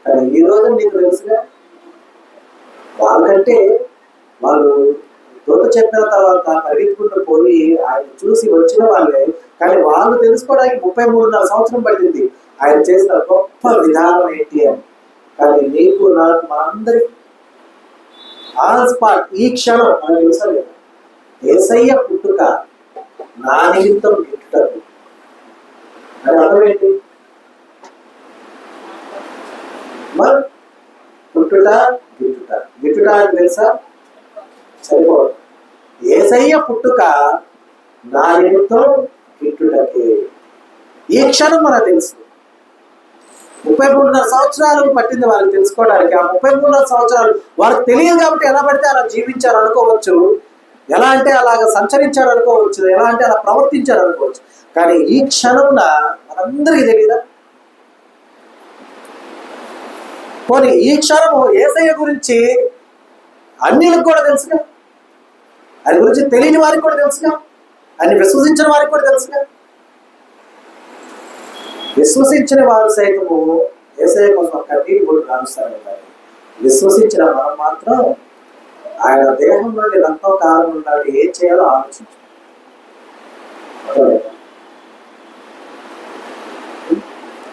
కానీ ఈ రోజు నీకు తెలుసుగా, వాళ్ళకంటే వాళ్ళు దూత చెప్పిన తర్వాత పరిగెత్తుకుంటూ పోయి ఆయన చూసి వచ్చిన వాళ్ళే. కానీ వాళ్ళు తెలుసుకోవడానికి 33.5 సంవత్సరం పట్టింది ఆయన చేసిన గొప్ప విధానం ఏంటి అని. కానీ నీకు నాకు మనందరికి ఆన్ స్పాట్ ఈ క్షణం మనకు తెలుసలేదు. యేసయ్య పుట్టుక నా నిమిత్తం గిట్టుటకు అని అర్థం ఏంటి? మరి పుట్టుట గిట్టుట, గిట్టుట అని తెలుసా? సరిపోదు. యేసయ్య పుట్టుక నా నిమిత్తం గిట్టుటకే. ఈ క్షణం మనకు తెలుసు. 33.5 సంవత్సరాలు పట్టింది వాళ్ళకి తెలుసుకోవడానికి. ఆ 33.5 సంవత్సరాలు వాళ్ళకి తెలియదు కాబట్టి ఎలా పడితే అలా జీవించారు అనుకోవచ్చు, ఎలా అంటే అలాగ సంచరించారు అనుకోవచ్చు, ఎలా అంటే అలా ప్రవర్తించారు అనుకోవచ్చు. కానీ ఈ క్షణంన మనందరికీ తెలియదా? పోనీ ఈ క్షణము యేసయ్య గురించి అన్యులకు కూడా తెలుసుగా, ఆయన గురించి తెలియని వారికి కూడా తెలుసుగా, ఆయన విశ్వసించిన వారికి కూడా తెలుసుగా. విశ్వసించిన వారు సైతము యేసయ్య కోసం కన్నీటి కూడా కానుస్తారు. విశ్వసించిన మనం మాత్రం ఆయన దేహం నుండి రక్తం కాలం ఉండాలి, ఏం చేయాలో ఆలోచించు.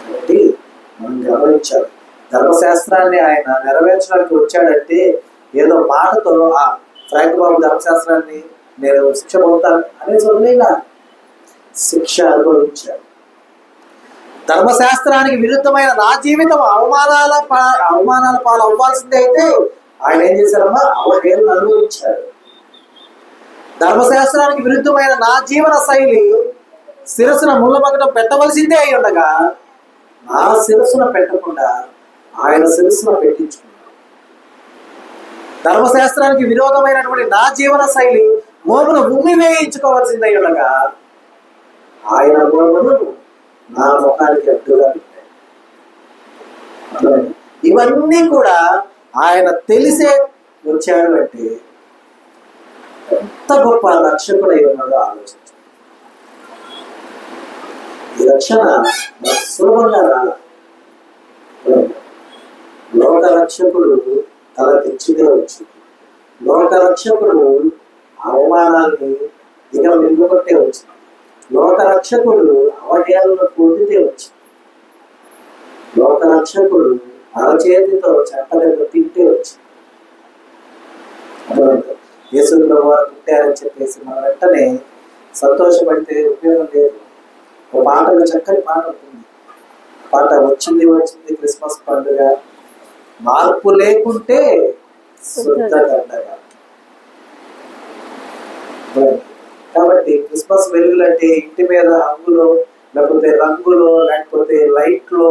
కాబట్టి మనం గమనించాలి, ధర్మశాస్త్రాన్ని ఆయన నెరవేర్చడానికి వచ్చాడంటే ఏదో మాటతో ఫ్రాంక్ బాబు ధర్మశాస్త్రాన్ని నేను శిక్ష పొందుతాను అనే చదువులేలా శిక్ష అనుభవించాడు. ధర్మశాస్త్రానికి విరుద్ధమైన నా జీవితం అవమానాల పాలు అవ్వాల్సిందే అయితే ఆయన ఏం చేశారమ్మా? అవహేళన అనుభవించాడు. ధర్మశాస్త్రానికి విరుద్ధమైన నా జీవన శైలి శిరస్సున ముళ్ళమగటం పెట్టవలసిందే అయి ఉండగా నా శిరస్సున పెట్టకుండా ఆయన శిరస్సున పెట్టించుకున్నాడు. ధర్మశాస్త్రానికి విరోధమైనటువంటి నా జీవన శైలి మోమును ఉమ్మి వేయించుకోవాల్సిందే అయి ఉండగా ఆయన మోమును నా ముఖానికి అడ్డుగా పెట్టాడు. ఇవన్నీ కూడా ఆయన తెలిసే వచ్చాడు అంటే ఎంత గొప్ప రక్షకుడై ఉన్నాడో ఆలోచించు. ఈ రక్షణ సులభంగా రాదు. లోక రక్షకుడు తల తెచ్చిదే వచ్చింది. లోక రక్షకుడు అవమానాన్ని ఇక మింగుకొట్టే వచ్చింది. లోక రక్షకుడు అవహేళనను పొందితే వచ్చింది. లోక రక్షకుడు అరచేతితో చెంపలకు తింటే వచ్చింది. యేసు ప్రభువు వారు పుట్టారని చెప్పేసి మన వెంటనే సంతోషపడితే ఉపయోగం లేదు. ఒక పాటకు చక్కని పాట ఉంటుంది. పాట వచ్చింది క్రిస్మస్ పండుగ, మార్పు లేకుంటే శుద్ధ పండుగ. కాబట్టి క్రిస్మస్ వెలుగులు అంటే ఇంటి మీద హంగులు, లేకపోతే రంగులు, లేకపోతే లైట్లు,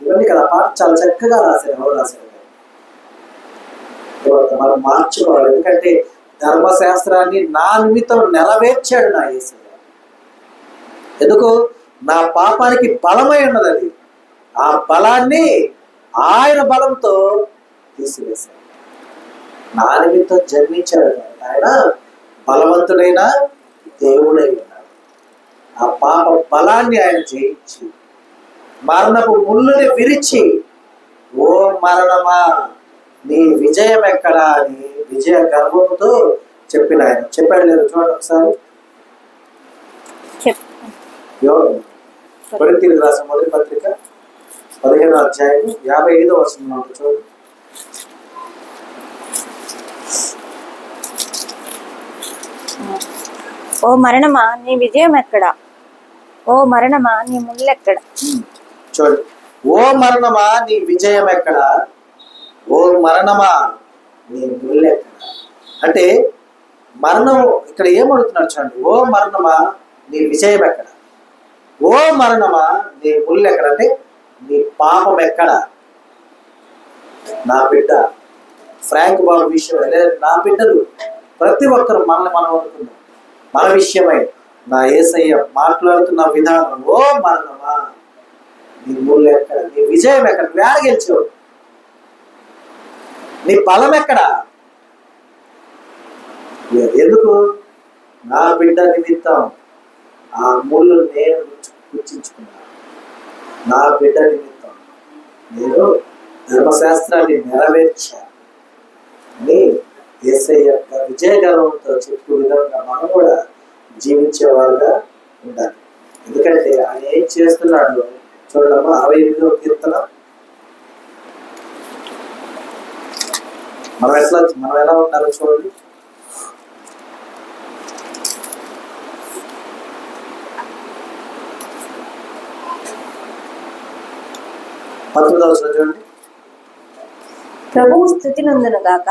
ఇవన్నీ కదా. పాట చాలా చక్కగా రాశారు. ఎవరు రాశారు? మనం మార్చుకోవాలి. ఎందుకంటే ధర్మశాస్త్రాన్ని నా నిమిత్తం నెరవేర్చాడు నా యేసయ్య. ఎందుకు? నా పాపానికి బలమై ఉన్నది అది. ఆ బలాన్ని ఆయన బలంతో తీసివేశాడు. నా నిమిత్తం జన్మించాడు కాబట్టి ఆయన బలవంతుడైన దేవుడై ఉన్నాడు. ఆ పాప బలాన్ని ఆయన జయించి మరణపు ముళ్ళుని విరిచి, ఓ మరణమా నీ విజయం ఎక్కడా అని విజయ గర్వంతో చెప్పిన ఆయన. చెప్పాడు లేదు చూడండి ఒకసారి. కొరింథీయులకు రాసిన మొదటి పత్రిక 15వ అధ్యాయం 55వ వచనం చూడండి. ఓ మరణమా నీ విజయం ఎక్కడా, ఓ మరణమా నీ ముళ్ళెక్కడ. చూడండి, ఓ మరణమా నీ విజయం ఎక్కడ, ఓ మరణమా నీ ముళ్ళెక్కడ. అంటే మరణం ఇక్కడ ఏమడుగుతున్నాడు చూడండి. ఓ మరణమా నీ విజయం ఎక్కడ, ఓ మరణమా నీ ముళ్ళెక్కడ. అంటే నీ పాపం ఎక్కడ. నా బిడ్డ ఫ్రాంక్ బాబు విషయం, నా బిడ్డలు ప్రతి ఒక్కరు మనల్ని మనం అనుకున్నాం మన విషయమై నా యేసయ్య మాట్లాడుతున్న విధానం. ఓ మరణమా నీ ముళ్ళు ఎక్కడ, నీ విజయం ఎక్కడ, వేడ గెలిచావు, నీ బలం ఎక్కడ. ఎందుకు? నా బిడ్డ నిమిత్తం ఆ ముళ్ళు నేను గుర్తించుకున్నాను. నా బిడ్డ నిమిత్తం నేను ధర్మశాస్త్రాన్ని నెరవేర్చాను అని యేసయ్య యొక్క విజయ గర్వంతో చెప్పే విధంగా మనం కూడా జీవించేవారుగా ఉండాలి. ఎందుకంటే ఆయన ఏం చేస్తున్నాడు చూడమ్మా. 68వ కీర్తన మనం ఎలా ఉండాలో చూడండి. చూడండి. ప్రభువు స్తుతి నందును గాక,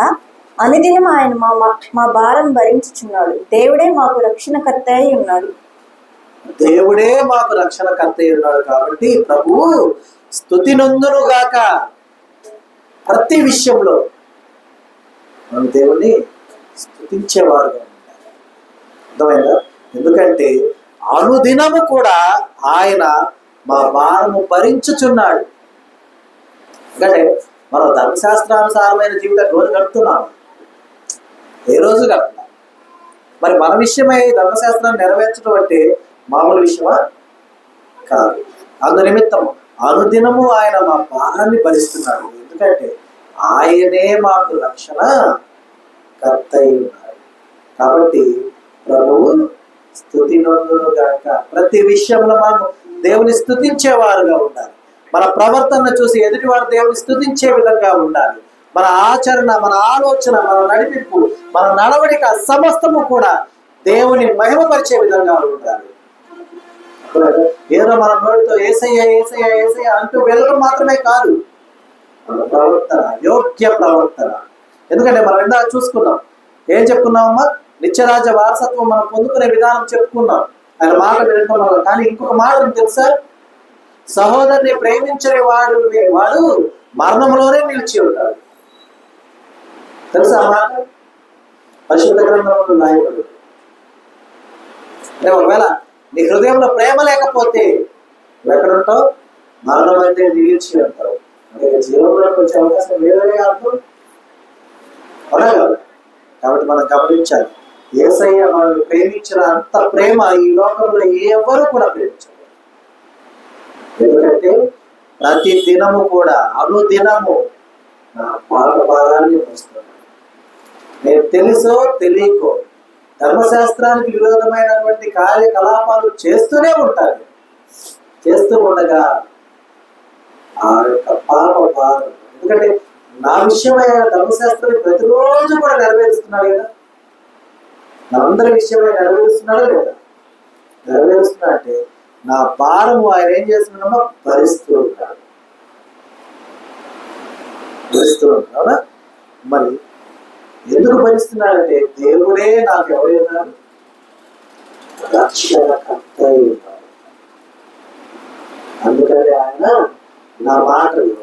అనుదినం ఆయన మా భారం భరించుచున్నాడు. దేవుడే మాకు రక్షణకర్త అయి ఉన్నాడు. దేవుడే మాకు రక్షణకర్త అయి ఉన్నాడు కాబట్టి ప్రభువు స్తుతి నందును గాక. ప్రతి విషయంలో మనం దేవుని స్తుతించేవారుగా ఉండాలి. అర్థమైందా? ఎందుకంటే అనుదినము కూడా ఆయన మా భారము భరించుచున్నాడు. ఎందుకంటే మనం ధర్మశాస్త్రానుసారమైన జీవితాన్ని రోజు గడుపుతున్నాము, ఏ రోజు గడుపుతున్నాం. మరి మన విషయమై ధర్మశాస్త్రాన్ని నెరవేర్చడం అంటే మామూలు విషయమా కాదు. అందు నిమిత్తం అనుదినము ఆయన మా భారాన్ని భరిస్తున్నాడు. ఎందుకంటే ఆయనే మాకు రక్షణ కర్త అయి ఉన్నాడు. కాబట్టి ప్రభువు స్తుతి నందును గాక. ప్రతి విషయంలో మనం దేవుని స్తుతించేవారుగా ఉండాలి. మన ప్రవర్తన చూసి ఎదుటివారు దేవుని స్తుతించే విధంగా ఉండాలి. మన ఆచరణ, మన ఆలోచన, మన నడిపింపు, మన నడవడిక సమస్తము కూడా దేవుని మహిమపరిచే విధంగా ఉండాలి. ఏదో మన నోటితో యేసయ్య యేసయ్య యేసయ్య అంటూ వెళ్ళడం మాత్రమే కాదు, మన ప్రవర్తన యోగ్య ప్రవర్తన. ఎందుకంటే మనం ఇందాక చూసుకున్నాం, ఏం చెప్పుకున్నామమ్మా? నిత్యరాజ్య వారసత్వం మనం పొందుకునే విధానం చెప్పుకున్నాం, ఆయన మాట వినటం వల్ల. కానీ ఇంకొక మాట తెలుసా? సహోదరుని ప్రేమించే వాడు మరణంలోనే నిలిచి ఉంటాడు. తెలుసా మాట? పరిశుద్ధ గ్రంథంలో రాయబడి. ఒకవేళ నీ హృదయంలో ప్రేమ లేకపోతే నువ్వు ఎక్కడుంటావు? మరణం అంటే నిలిచి ఉంటావు. అంటే జీవంలోకి వచ్చే అవకాశం లేదనే అర్థం అవునా కదా? కాబట్టి మనం గమనించాలి, యేసయ్య మనల్ని ప్రేమించిన అంత ప్రేమ ఈ లోకంలో ఎవరు కూడా ప్రేమించారు. ఎందుకంటే ప్రతి దినము కూడా అనుదినము నా పాట భారాన్ని మోస్తున్నాను. నేను తెలుసో తెలియకో ధర్మశాస్త్రానికి విరోధమైనటువంటి కార్యకలాపాలు చేస్తూనే ఉంటాను. చేస్తూ ఉండగా ఆ యొక్క పాప భారం, ఎందుకంటే నా విషయమైన ధర్మశాస్త్రాన్ని ప్రతిరోజు కూడా నెరవేరుస్తున్నాడు కదా. నా అందరి విషయమై నెరవేరుస్తున్నాడా లేదా? నెరవేరుస్తున్నా అంటే నా భారము ఆయన ఏం చేస్తున్నాడో భరిస్తూ ఉంటాడు. అవునా? మరి ఎందుకు భరిస్తున్నాడంటే దేవుడే నాకు ఎవరైనారు రక్షణకర్త అయి ఉన్నాడు. అందుకని ఆయన నా మాటలు,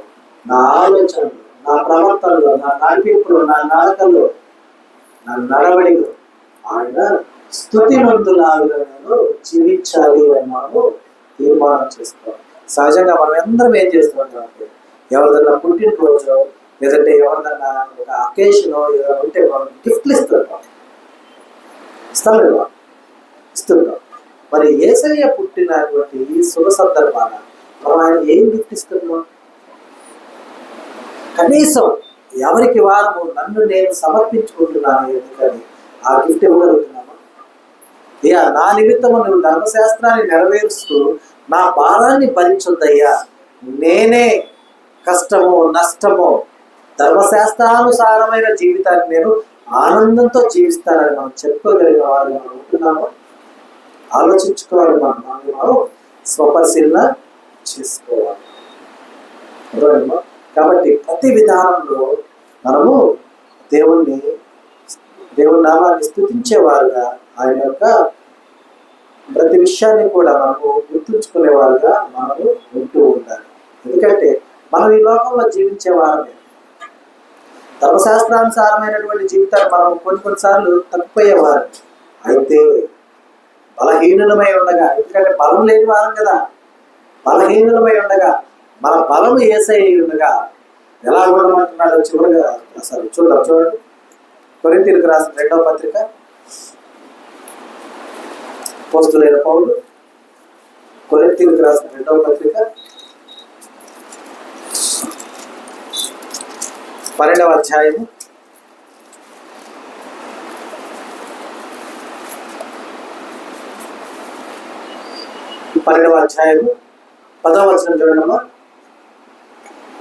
నా ఆలోచనలు, నా ప్రవర్తనలో, నా నడిపింపులో, నా నడకలో, నా నడవడిలో ఆయన స్తుతి నందులాగా నేను జీవించాలి అని మనము తీర్మానం చేసుకోవాలి. సహజంగా మనం అందరం ఏం చేస్తున్నాం అంటే ఎవరిదన్నా పుట్టినరోజు లేదంటే ఎవరిదన్నా ఒక అకేషన్ ఏదైనా ఉంటే మనం గిఫ్ట్లు ఇస్తుంటాం. ఇస్తాం కదా, ఇస్తుంటాం. మరి యేసయ్య పుట్టినటువంటి ఈ శుభ సందర్భాన మనం ఆయన ఏం గిఫ్ట్ ఇస్తున్నాం? కనీసం ఎవరికి వారము నన్ను నేను సమర్పించుకుంటున్నాను ఎందుకని ఆ గిఫ్ట్ ఇవ్వగలుగుతున్నామా? అయ్యా, నా నిమిత్తము నువ్వు ధర్మశాస్త్రాన్ని నెరవేరుస్తూ నా భారాన్ని భరించుందయ్యా, నేనే కష్టము నష్టము ధర్మశాస్త్రానుసారమైన జీవితాన్ని నేను ఆనందంతో జీవిస్తానని మనం చెప్పుకోగలిగిన వారు మనం ఉంటున్నాము. ఆలోచించుకోవాలి, మనం స్వపరిశీలన చేసుకోవాలి. కాబట్టి ప్రతి విధానంలో మనము దేవుని నామాన్ని స్తుతించేవారుగా, ఆయన యొక్క ప్రతి విషయాన్ని కూడా మనము గుర్తుంచుకునేవారుగా మనము ఉంటూ ఉండాలి. ఎందుకంటే మనం ఈ లోకంలో జీవించే వారమే. ధర్మశాస్త్రానుసారమైనటువంటి జీవితాన్ని మనం కొన్నిసార్లు తప్పిపోయేవారు. అయితే బలహీనులమై ఉండగా, ఎందుకంటే బలం లేని వారం కదా, బలహీనులమై ఉండగా మన బలము యేసయ్య ఉండగా ఎలా ఉండమంటున్నాడో చివరిగా అసలు చూడండి. కొరింథీయులకు రాసిన 2వ పత్రిక, అపోస్తలుడైన పౌలు కొరింథీయులకు రాసిన 2వ పత్రిక 12వ అధ్యాయము 10వ వచనం చూడమ్మా.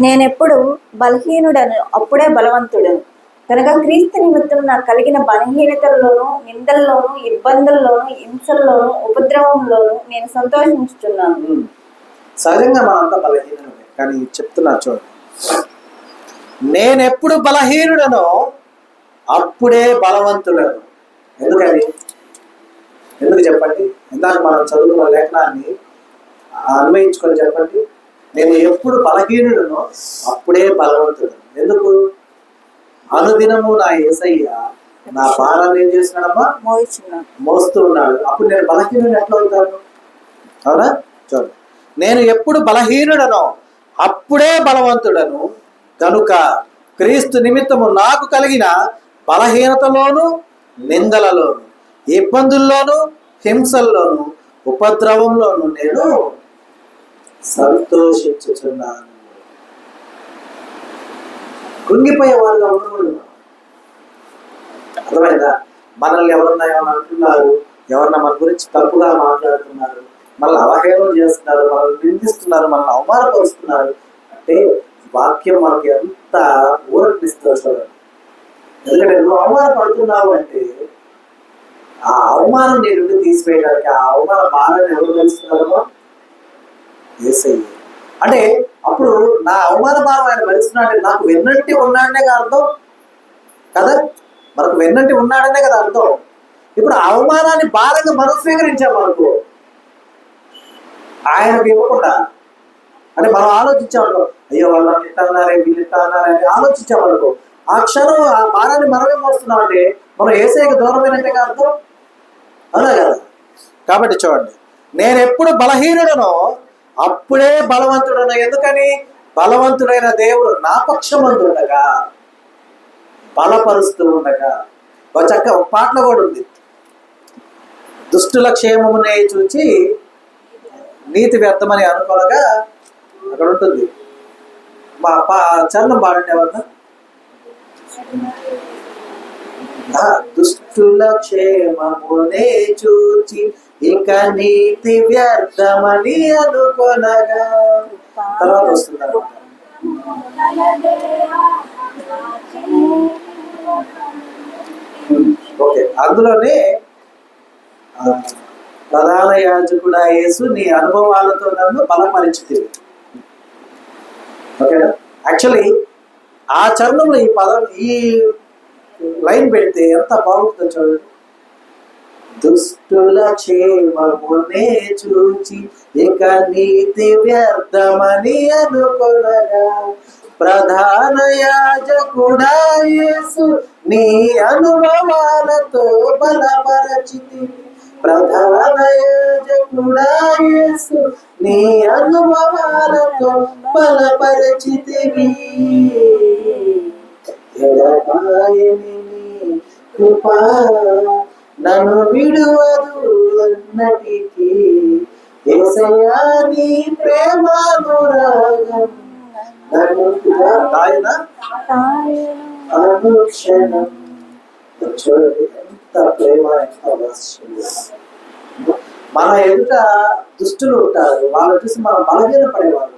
నేనెప్పుడు బలహీనుడను, అప్పుడే బలవంతుడను. కనుక క్రీస్తు నిమిత్తం నాకు కలిగిన బలహీనతల్లోనూ, నిందల్లోనూ, ఇబ్బందుల్లోనూ, హింసల్లోనూ, ఉపద్రవంలోనూ నేను సంతోషించుతున్నాను. సహజంగా మనంతా బలహీనులమే, కానీ చెప్తున్నా చూడండి, నేనెప్పుడు బలహీనుడనో అప్పుడే బలవంతుడను. ఎందుకు చెప్పండి? ఇందాక మనం చదువుకున్న లేఖనాన్ని అన్వయించుకొని చెప్పండి. నేను ఎప్పుడు బలహీనుడనో అప్పుడే బలవంతుడు. ఎందుకు? అనుదినము నా యేసయ్య నా భారాన్ని ఏం చేస్తున్నాడమ్మా? మోస్తూ ఉన్నాడు. అప్పుడు నేను బలహీనుడు ఎట్లా అవుతాను? అవునా? చూడండి, నేను ఎప్పుడు బలహీనుడనో అప్పుడే బలవంతుడను. కనుక క్రీస్తు నిమిత్తము నాకు కలిగిన బలహీనతలోను, నిందలలోను, ఇబ్బందుల్లోను, హింసల్లోను, ఉపద్రవంలోను నేను సంతోషించుచున్నాను. కృంగిపోయే వాళ్ళగా ఉండకూడదు. అర్థమైందా? మనల్ని ఎవరన్నా ఏమన్నా అంటున్నారు, ఎవరన్నా మన గురించి తప్పుగా మాట్లాడుతున్నారు, మనల్ని అవహేళన చేస్తున్నారు, మనల్ని నిందిస్తున్నారు, మనల్ని అవమానపరుస్తున్నారు అంటే వాక్యం మనకి ఎంత ఊరటిస్తుంది చూడండి. ఎందుకంటే నువ్వు అవమానపడుతున్నావు అంటే ఆ అవమానం నీ నుండి తీసివేయడానికి, ఆ అవమాన భారాన్ని ఎవరు తెలుస్తున్నారమ్మా? యేసయ్య. అంటే అప్పుడు నా అవమాన భారం ఆయన భరిస్తున్నాడంటే నాకు వెన్నంటి ఉన్నాడనే కదా అర్థం కదా, మనకు వెన్నంటి ఉన్నాడనే కదా అర్థం. ఇప్పుడు అవమానాన్ని భారంగా మనం స్వీకరించామనుకో, ఆయనకు ఇవ్వకుండా, అంటే మనం ఆలోచించామనుకో, అయ్యో వాళ్ళు ఇట్లా అన్నారే, వీళ్ళు ఇట్లా అన్నారే అని ఆలోచించామనుకో, ఆ క్షణం ఆ భారాన్ని మనమే మోస్తున్నాం అంటే మనం యేసయ్యకు దూరమైనట్టే కదా అర్థం, అవునా కదా? కాబట్టి చూడండి, నేను ఎప్పుడు బలహీనుడనో అప్పుడే బలవంతుడను. ఎందుకని? బలవంతుడైన దేవుడు నా పక్షమందుండగా, బలపరుస్తూ ఉండగా. ఒక పాటలో కూడా ఉంది, దుష్టుల క్షేమమునే చూచి నీతి వ్యర్థమని అనుకోనగా, అక్కడ ఉంటుంది. మా చరణం పాడండి. దుష్టుల క్షేమమునే చూచి ఇక నీతి వ్యర్థమని అనుకొనగా. తర్వాత వస్తుంది ఓకే, అందులోనే ప్రధాన యాజకుడా యేసు నీ అనుభవాలతో నన్ను బలపరిచితివి. ఓకేనా? యాక్చువల్లీ ఆ చరణంలో ఈ పదం, ఈ లైన్ పెడితే ఎంత బాగుంటుందో చూడండి. దుష్టుల క్షేమమునే చూచి ఇక నీతి వ్యర్థమని అనుకొనగా, ప్రధాన యాజకుడా యేసు నీ అనుభవాలతో బలపరచితివి. ప్రధాన యాజకుడా యేసు, నీ అనుభవాలతో బలపరచితివి. ఎడబాయని నీ కృపా నన్ను విడువదు ఎన్నటికీ. యేసయ్యా నీ ప్రేమానురాగం నన్ను ఆయన అనుక్షణం. చూడండి ఎంత ప్రేమ, ఎంత వాత్సల్యం. మన ఎదుట దుష్టులు ఉంటారు, వాళ్ళని చూసి మనం బలహీన పడేవాళ్ళు.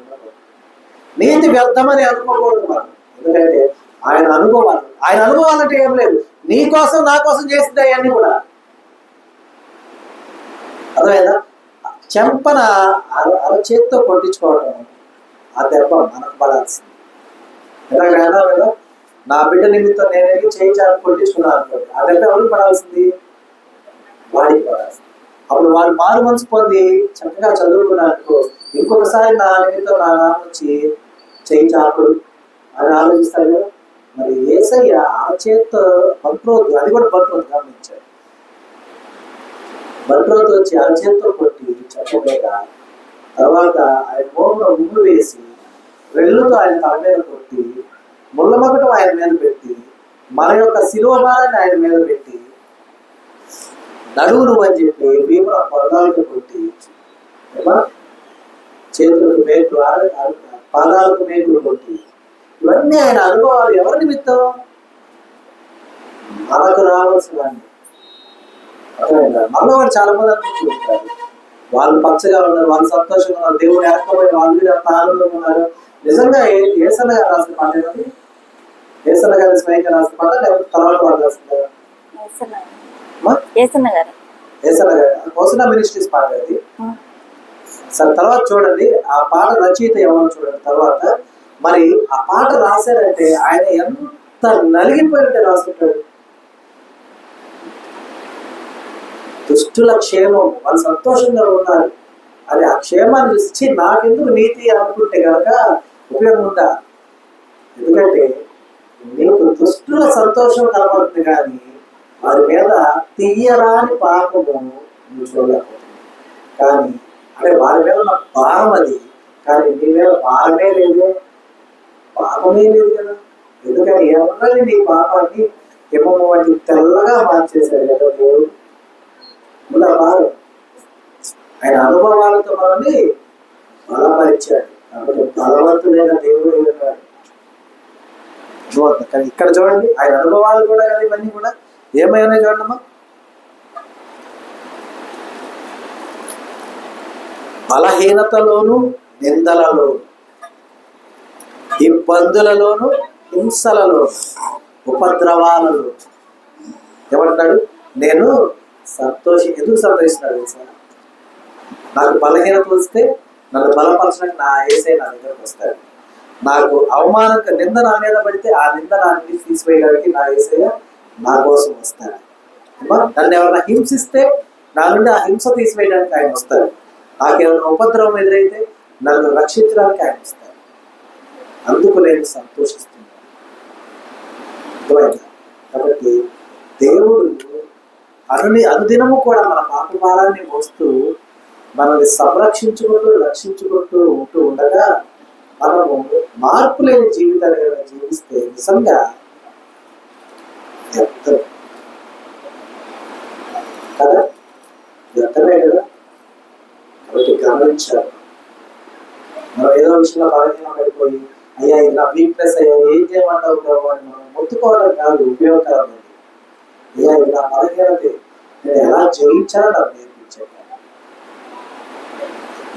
నీతి వ్యర్థమని అనుకోకూడదు మనం, ఎందుకంటే ఆయన అనుభవాలు అంటే ఏం లేదు, నీ కోసం నా కోసం చేసింది అవన్నీ కూడా. అర్థమైందా? చెంపన చేతితో కొట్టించుకోవటం, ఆ దెబ్బ మనకు పడాల్సింది. ఎలాగైనా కదా, నా బిడ్డ నిమిత్తం నేను వెళ్ళి చేయించాలని కొట్టించుకున్నాను అనుకోండి, ఆ దెబ్బ ఎవరికి పడాల్సింది? వాడికి పడాల్సింది. అప్పుడు వాడు మారు మనసు పొంది చక్కగా చదువుకున్నాను, ఇంకొకసారి నా నిమిత్తం నా నాన్న వచ్చి చేయించాకుడు అని ఆలోచిస్తాడు కదా. మరి యేసయ్య ఆ చేతితో బంట్రోతు, అది కూడా బంట్రోతు గమనించాడు, బంట్రోతు వచ్చి ఆ చేతితో కొట్టి చెప్పలేక, తర్వాత ఆయన మోహంలో ఉమ్ము వేసి రెల్లుతో ఆయన తల మీద కొట్టి ముళ్ళమొకటం ఆయన మీద పెట్టి మన యొక్క శిలువ భారాన్ని ఆయన మీద పెట్టి నడువును అని చెప్పి భీముల పొలాలకు కొట్టి చేతులకు మేకులు పాదాలకు మేకులు కొట్టి, ఇవన్నీ ఆయన అనుభవాలు ఎవరి నిమిత్తం? మనకు రావాల్సిన మనలో చాలా మంది అనుకుంటుంటారు, వాళ్ళు పచ్చగా ఉన్నారు, వాళ్ళు సంతోషంగా ఉన్నారు, దేవుడు ఏకపోయి వాళ్ళు అంత ఆనందంగా ఉన్నారు. నిజంగా ఏసన్న గారు రాసిన పాట ఏమది? ఏసన్న గారి స్వయంగా రాసిన పాట లేకపోతే తర్వాత వాళ్ళు రాస్తున్నారు? ఏసన్న గారు హోసన్నా మినిస్ట్రీస్ పాట అది. సరే, తర్వాత చూడండి ఆ పాట రచయిత ఎవరు చూడండి. తర్వాత మరి ఆ పాట రాశారంటే ఆయన ఎంత నలిగిపోయింటే రాసుకుంటాడు. దుష్టుల క్షేమం, వాళ్ళు సంతోషంగా ఉన్నారు, అది ఆ క్షేమాన్ని చూసి నాకెందుకు నీతి అనుకుంటే కనుక ఉపయోగం ఉందా? ఎందుకంటే నీకు దుష్టుల సంతోషం కనబడుతుంది, కానీ వారి మీద తీయరాని పాపము నువ్వు చూడలేకపోతుంది. కానీ అంటే వారి మీద ఉన్న భారం అది, కానీ నీ మీద భారమే లేదే, పాపమే లేదు కదా. ఎందుకని ఎవరిని నీ పాపాన్ని హిమము వంటి తెల్లగా మార్చేశాడు కదా దేవుడు. ముందు భారం ఆయన అనుభవాలతో మనల్ని బలపరిచాడు. కాబట్టి బలవంతుడైన దేవుడు ఉన్నాడు. కానీ ఇక్కడ చూడండి ఆయన అనుభవాలు కూడా కదా, ఇవన్నీ కూడా ఏమైనా చూడమ్మా. బలహీనతలోను, నిందలలోను, ఇబ్బందులలోను, హింసలలో, ఉపద్రవాలలో ఏమంటాడు? నేను ఎందుకు సంతోషిస్తున్నాడు సార్? నాకు బలహీనత వస్తే నన్ను బలపరచడానికి నా యేసయ్య నా దగ్గరకు వస్తాడు. నాకు అవమానంగా నింద నా మీద పడితే ఆ నింద నా నుంచి తీసివేయడానికి నా యేసయ్య నా కోసం వస్తాడు. నన్ను ఎవరైనా హింసిస్తే నా నుండి ఆ హింస తీసివేయడానికి ఆయన వస్తాడు. నాకేమైనా ఉపద్రవం ఎదురైతే నన్ను రక్షించడానికి ఆయన వస్తాడు. అందుకు నేను సంతోషిస్తున్నాను. కాబట్టి దేవుడు అనుదినము కూడా మన పాప భారాన్ని మోస్తూ మనల్ని సంరక్షించుకుంటూ రక్షించుకుంటూ ఉండగా మనము మార్పు లేని జీవితాన్ని జీవిస్తే నిజంగా కదా, వ్యర్థమే కదా. కాబట్టి గమనించాలి, మనం ఏదో విషయంలో బలహీనం అయిపోయి అయ్యా ఇది నా వీక్నెస్, అయ్యా ఏం చేయమంటావు ప్రభు అని మనం మొత్తుకోవడం కాదు ఉపయోగకరమైనది. అయ్యా ఇది నా బలహీనతే, నేను ఎలా జయించాలో నాకు నేర్పించాను.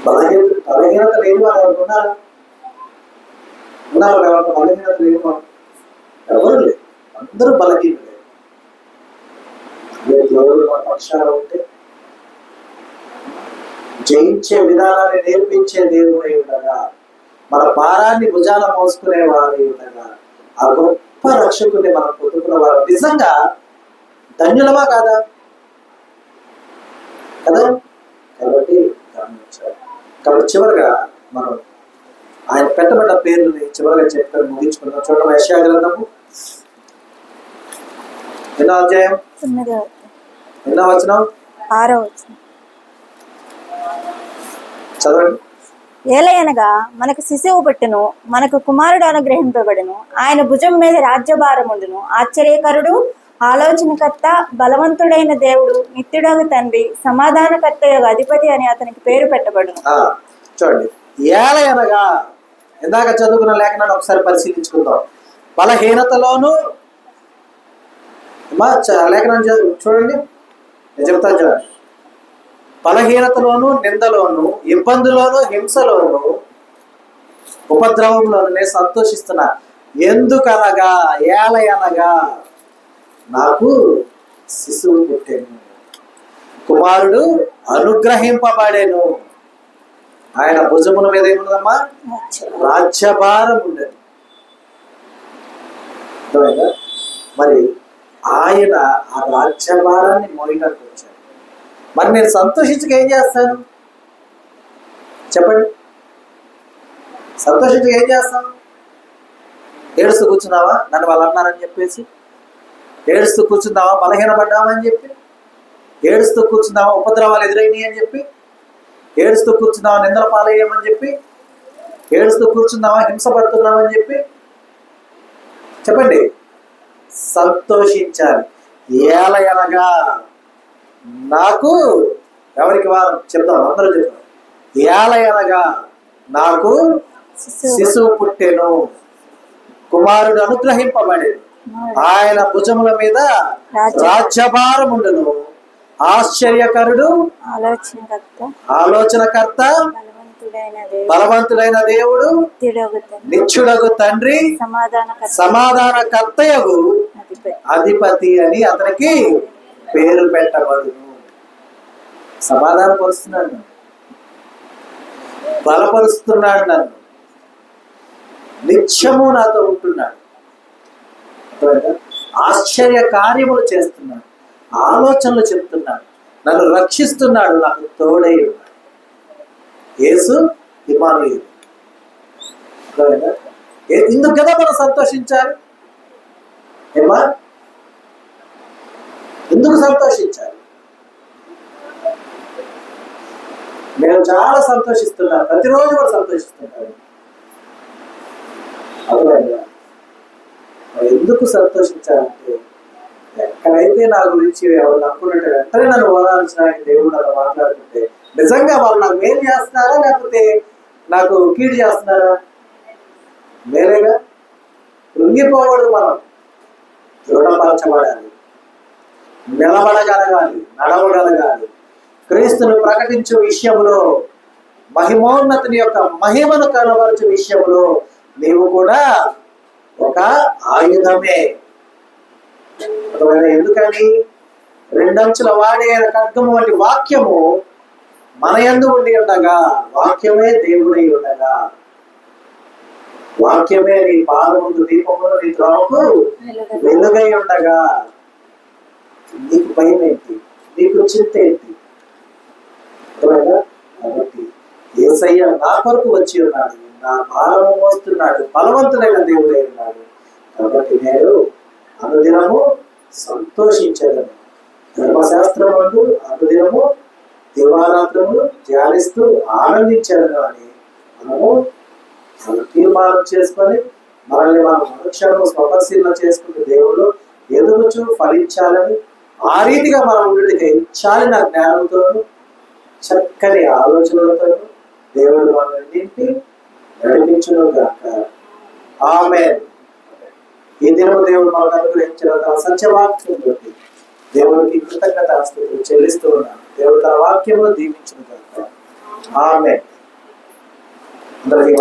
బలహీనత లేని వాళ్ళు ఎవరు ఉన్నారు? ఎవరికి బలహీనత లేని వాళ్ళు ఎవరు లేదు, అందరూ బలహీనలే. దేవుడు మన పక్షాన ఉంటే జయించే విధానాన్ని నేర్పించే దేవుడై ఉండగా, మన భారాన్ని భుజాన మోసుకునే వారై ఉండగా, ఆ గొప్ప రక్షకుని మనం పొందుకున్న వారు నిజంగా ధన్యులమా కాదా? కదా. కాబట్టి గమనించాలి. కాబట్టి చివరిగా మనం ఆయన పెట్టబడ్డ పేర్లని చివరిగా చెప్పి ముగించుకున్నాం. చూడండి, యెషయా గ్రంథము 8వ అధ్యాయం 8వ వచనం. 6వ వచనం. చదవండి. ఏలయనగా మనకు శిశువు పుట్టును, మనకు కుమారుడు అనుగ్రహింపబడును, ఆయన భుజం మీద రాజ్యభారముండును. ఆశ్చర్యకరుడు, ఆలోచనకర్త, బలవంతుడైన దేవుడు, నిత్యుడగు తండ్రి, సమాధానకర్త యొక్క అధిపతి అని అతనికి పేరు పెట్టబడును. చూడండి, ఏలయనగా ఇందాక చదువుకున్న లేఖనాన్ని ఒకసారి పరిశీలించుకుందాం. బలహీనతలోను లేఖనాన్ని చూడండి, నేను చెప్తాను చూడండి. బలహీనతలోను, నిందలోను, ఇబ్బందులోను, హింసలోను, ఉపద్రవంలోను నేను సంతోషిస్తున్నా. ఎందుకనగా ఏలయనగా నాకు శిశువు పుట్టెను, కుమారుడు అనుగ్రహింపబడెను, ఆయన భుజముల మీద ఏమున్నదమ్మా? రాజ్యభారం ఉండేది. మరి ఆయన ఆ రాజ్యభారాన్ని మోయడానికి వచ్చాడు. మరి నేను సంతోషించక ఏం చేస్తాను చెప్పండి? సంతోషించక ఏం చేస్తాను? ఏడుస్తూ కూర్చున్నావా నన్ను వాళ్ళు అన్నారని చెప్పేసి? ఏడుస్తూ కూర్చున్నావా బలహీనపడ్డామని చెప్పి? ఏడుస్తూ కూర్చున్నావా ఉపద్రవాలు ఎదురైనాయి అని చెప్పి? ఏడుస్తూ కూర్చున్నావా నిందల పాలయ్యామని చెప్పి? ఏడుస్తూ కూర్చున్నావా హింసపడుతున్నామని చెప్పి? చెప్పండి. సంతోషించాలి. ఏలయనగా నాకు, ఎవరికి వారు చెప్తాం, అందరూ చెప్తాం. ఏలయనగా నాకు శిశువు పుట్టెను, కుమారుడు అనుగ్రహింపబడేను, ఆయన భుజముల మీద రాజ్యభారముండును. ఆశ్చర్యకరుడు, ఆలోచనకర్త, బలవంతుడైన దేవుడు, నిత్యుడగు తండ్రి, సమాధానకర్తయగు అధిపతి అని అతనికి పేరు పెట్టబడును. సమాధానపరుస్తున్నాడు నన్ను, బలపరుస్తున్నాడు నన్ను, నిత్యము నాతో ఉంటున్నాడు, ఆశ్చర్య కార్యములు చేస్తున్నాడు, ఆలోచనలు చెప్తున్నాడు, నన్ను రక్షిస్తున్నాడు, నాకు తోడై ఉన్నాడు. యేసు ఇమ్మానుయేలు. ఇందుకు కదా మనం సంతోషించాలి. ఏమా ఎందుకు సంతోషించాలి? నేను చాలా సంతోషిస్తున్నాను, ప్రతిరోజు కూడా సంతోషిస్తున్నాను. ఎందుకు సంతోషించాలంటే, ఎక్కడైతే నా గురించి ఎవరు అనుకున్నట్టు వెంటనే నన్ను ఓదాల్సిన దేవుడు అలా మాట్లాడుతుంటే, నిజంగా వాళ్ళు నాకు మేలు చేస్తున్నారా లేకపోతే నాకు కీడు చేస్తున్నారా? మేలేగా. కృంగిపోకూడదు, మనం దృఢపరచబడాలి, నిలబడగలగాలి, నడవగలగాలి. క్రీస్తును ప్రకటించే విషయంలో, మహిమోన్నతుని యొక్క మహిమను కనబరచే విషయంలో నీవు కూడా ఒక ఆయుధమే. ఎందుకని? రెండంచుల వాడి అయిన ఖడ్గము వంటి వాక్యము మన యందు ఉండి ఉండగా, వాక్యమే దేవుడై ఉండగా, వాక్యమే నీ పాదముందు దీపమును, నీ త్రోవకు వెలుగై ఉండగా నీకు భయం ఏంటి? నీకు చింత ఏంటి? కాబట్టి యేసయ్య నా కొరకు వచ్చి ఉన్నాడు, నా భారము మోస్తున్నాడు, బలవంతుడైన దేవుడై ఉన్నాడు. కాబట్టి నేను అనుదినము సంతోషించగలను. ధర్మశాస్త్రం అందు అనుదినము దివారాత్రములు ధ్యానిస్తూ ఆనందించగలను అని మనము తీర్మానం చేసుకొని మనల్ని మనం అనుక్షణము స్వపరిశీలన చేసుకుంటూ దేవుడు ఎదుగుచు ఫలించాలని, ఆ రీతిగా మనం ఉండేటిగా ఇచ్చాలి. నా జ్ఞానంతో, చక్కని ఆలోచనలతో దేవుడు మనల్ని నడిపించును గాక. ఆమేన్. ఈ దినము దేవుడు మనకు అనుగ్రహించిన తన సత్యవాక్యం బట్టి దేవుడికి కృతజ్ఞతాస్తుతులు చెల్లిస్తూ ఉన్నాను. దేవుడు తన వాక్యమును దీవించును గాక. ఆమేన్. అందరికీ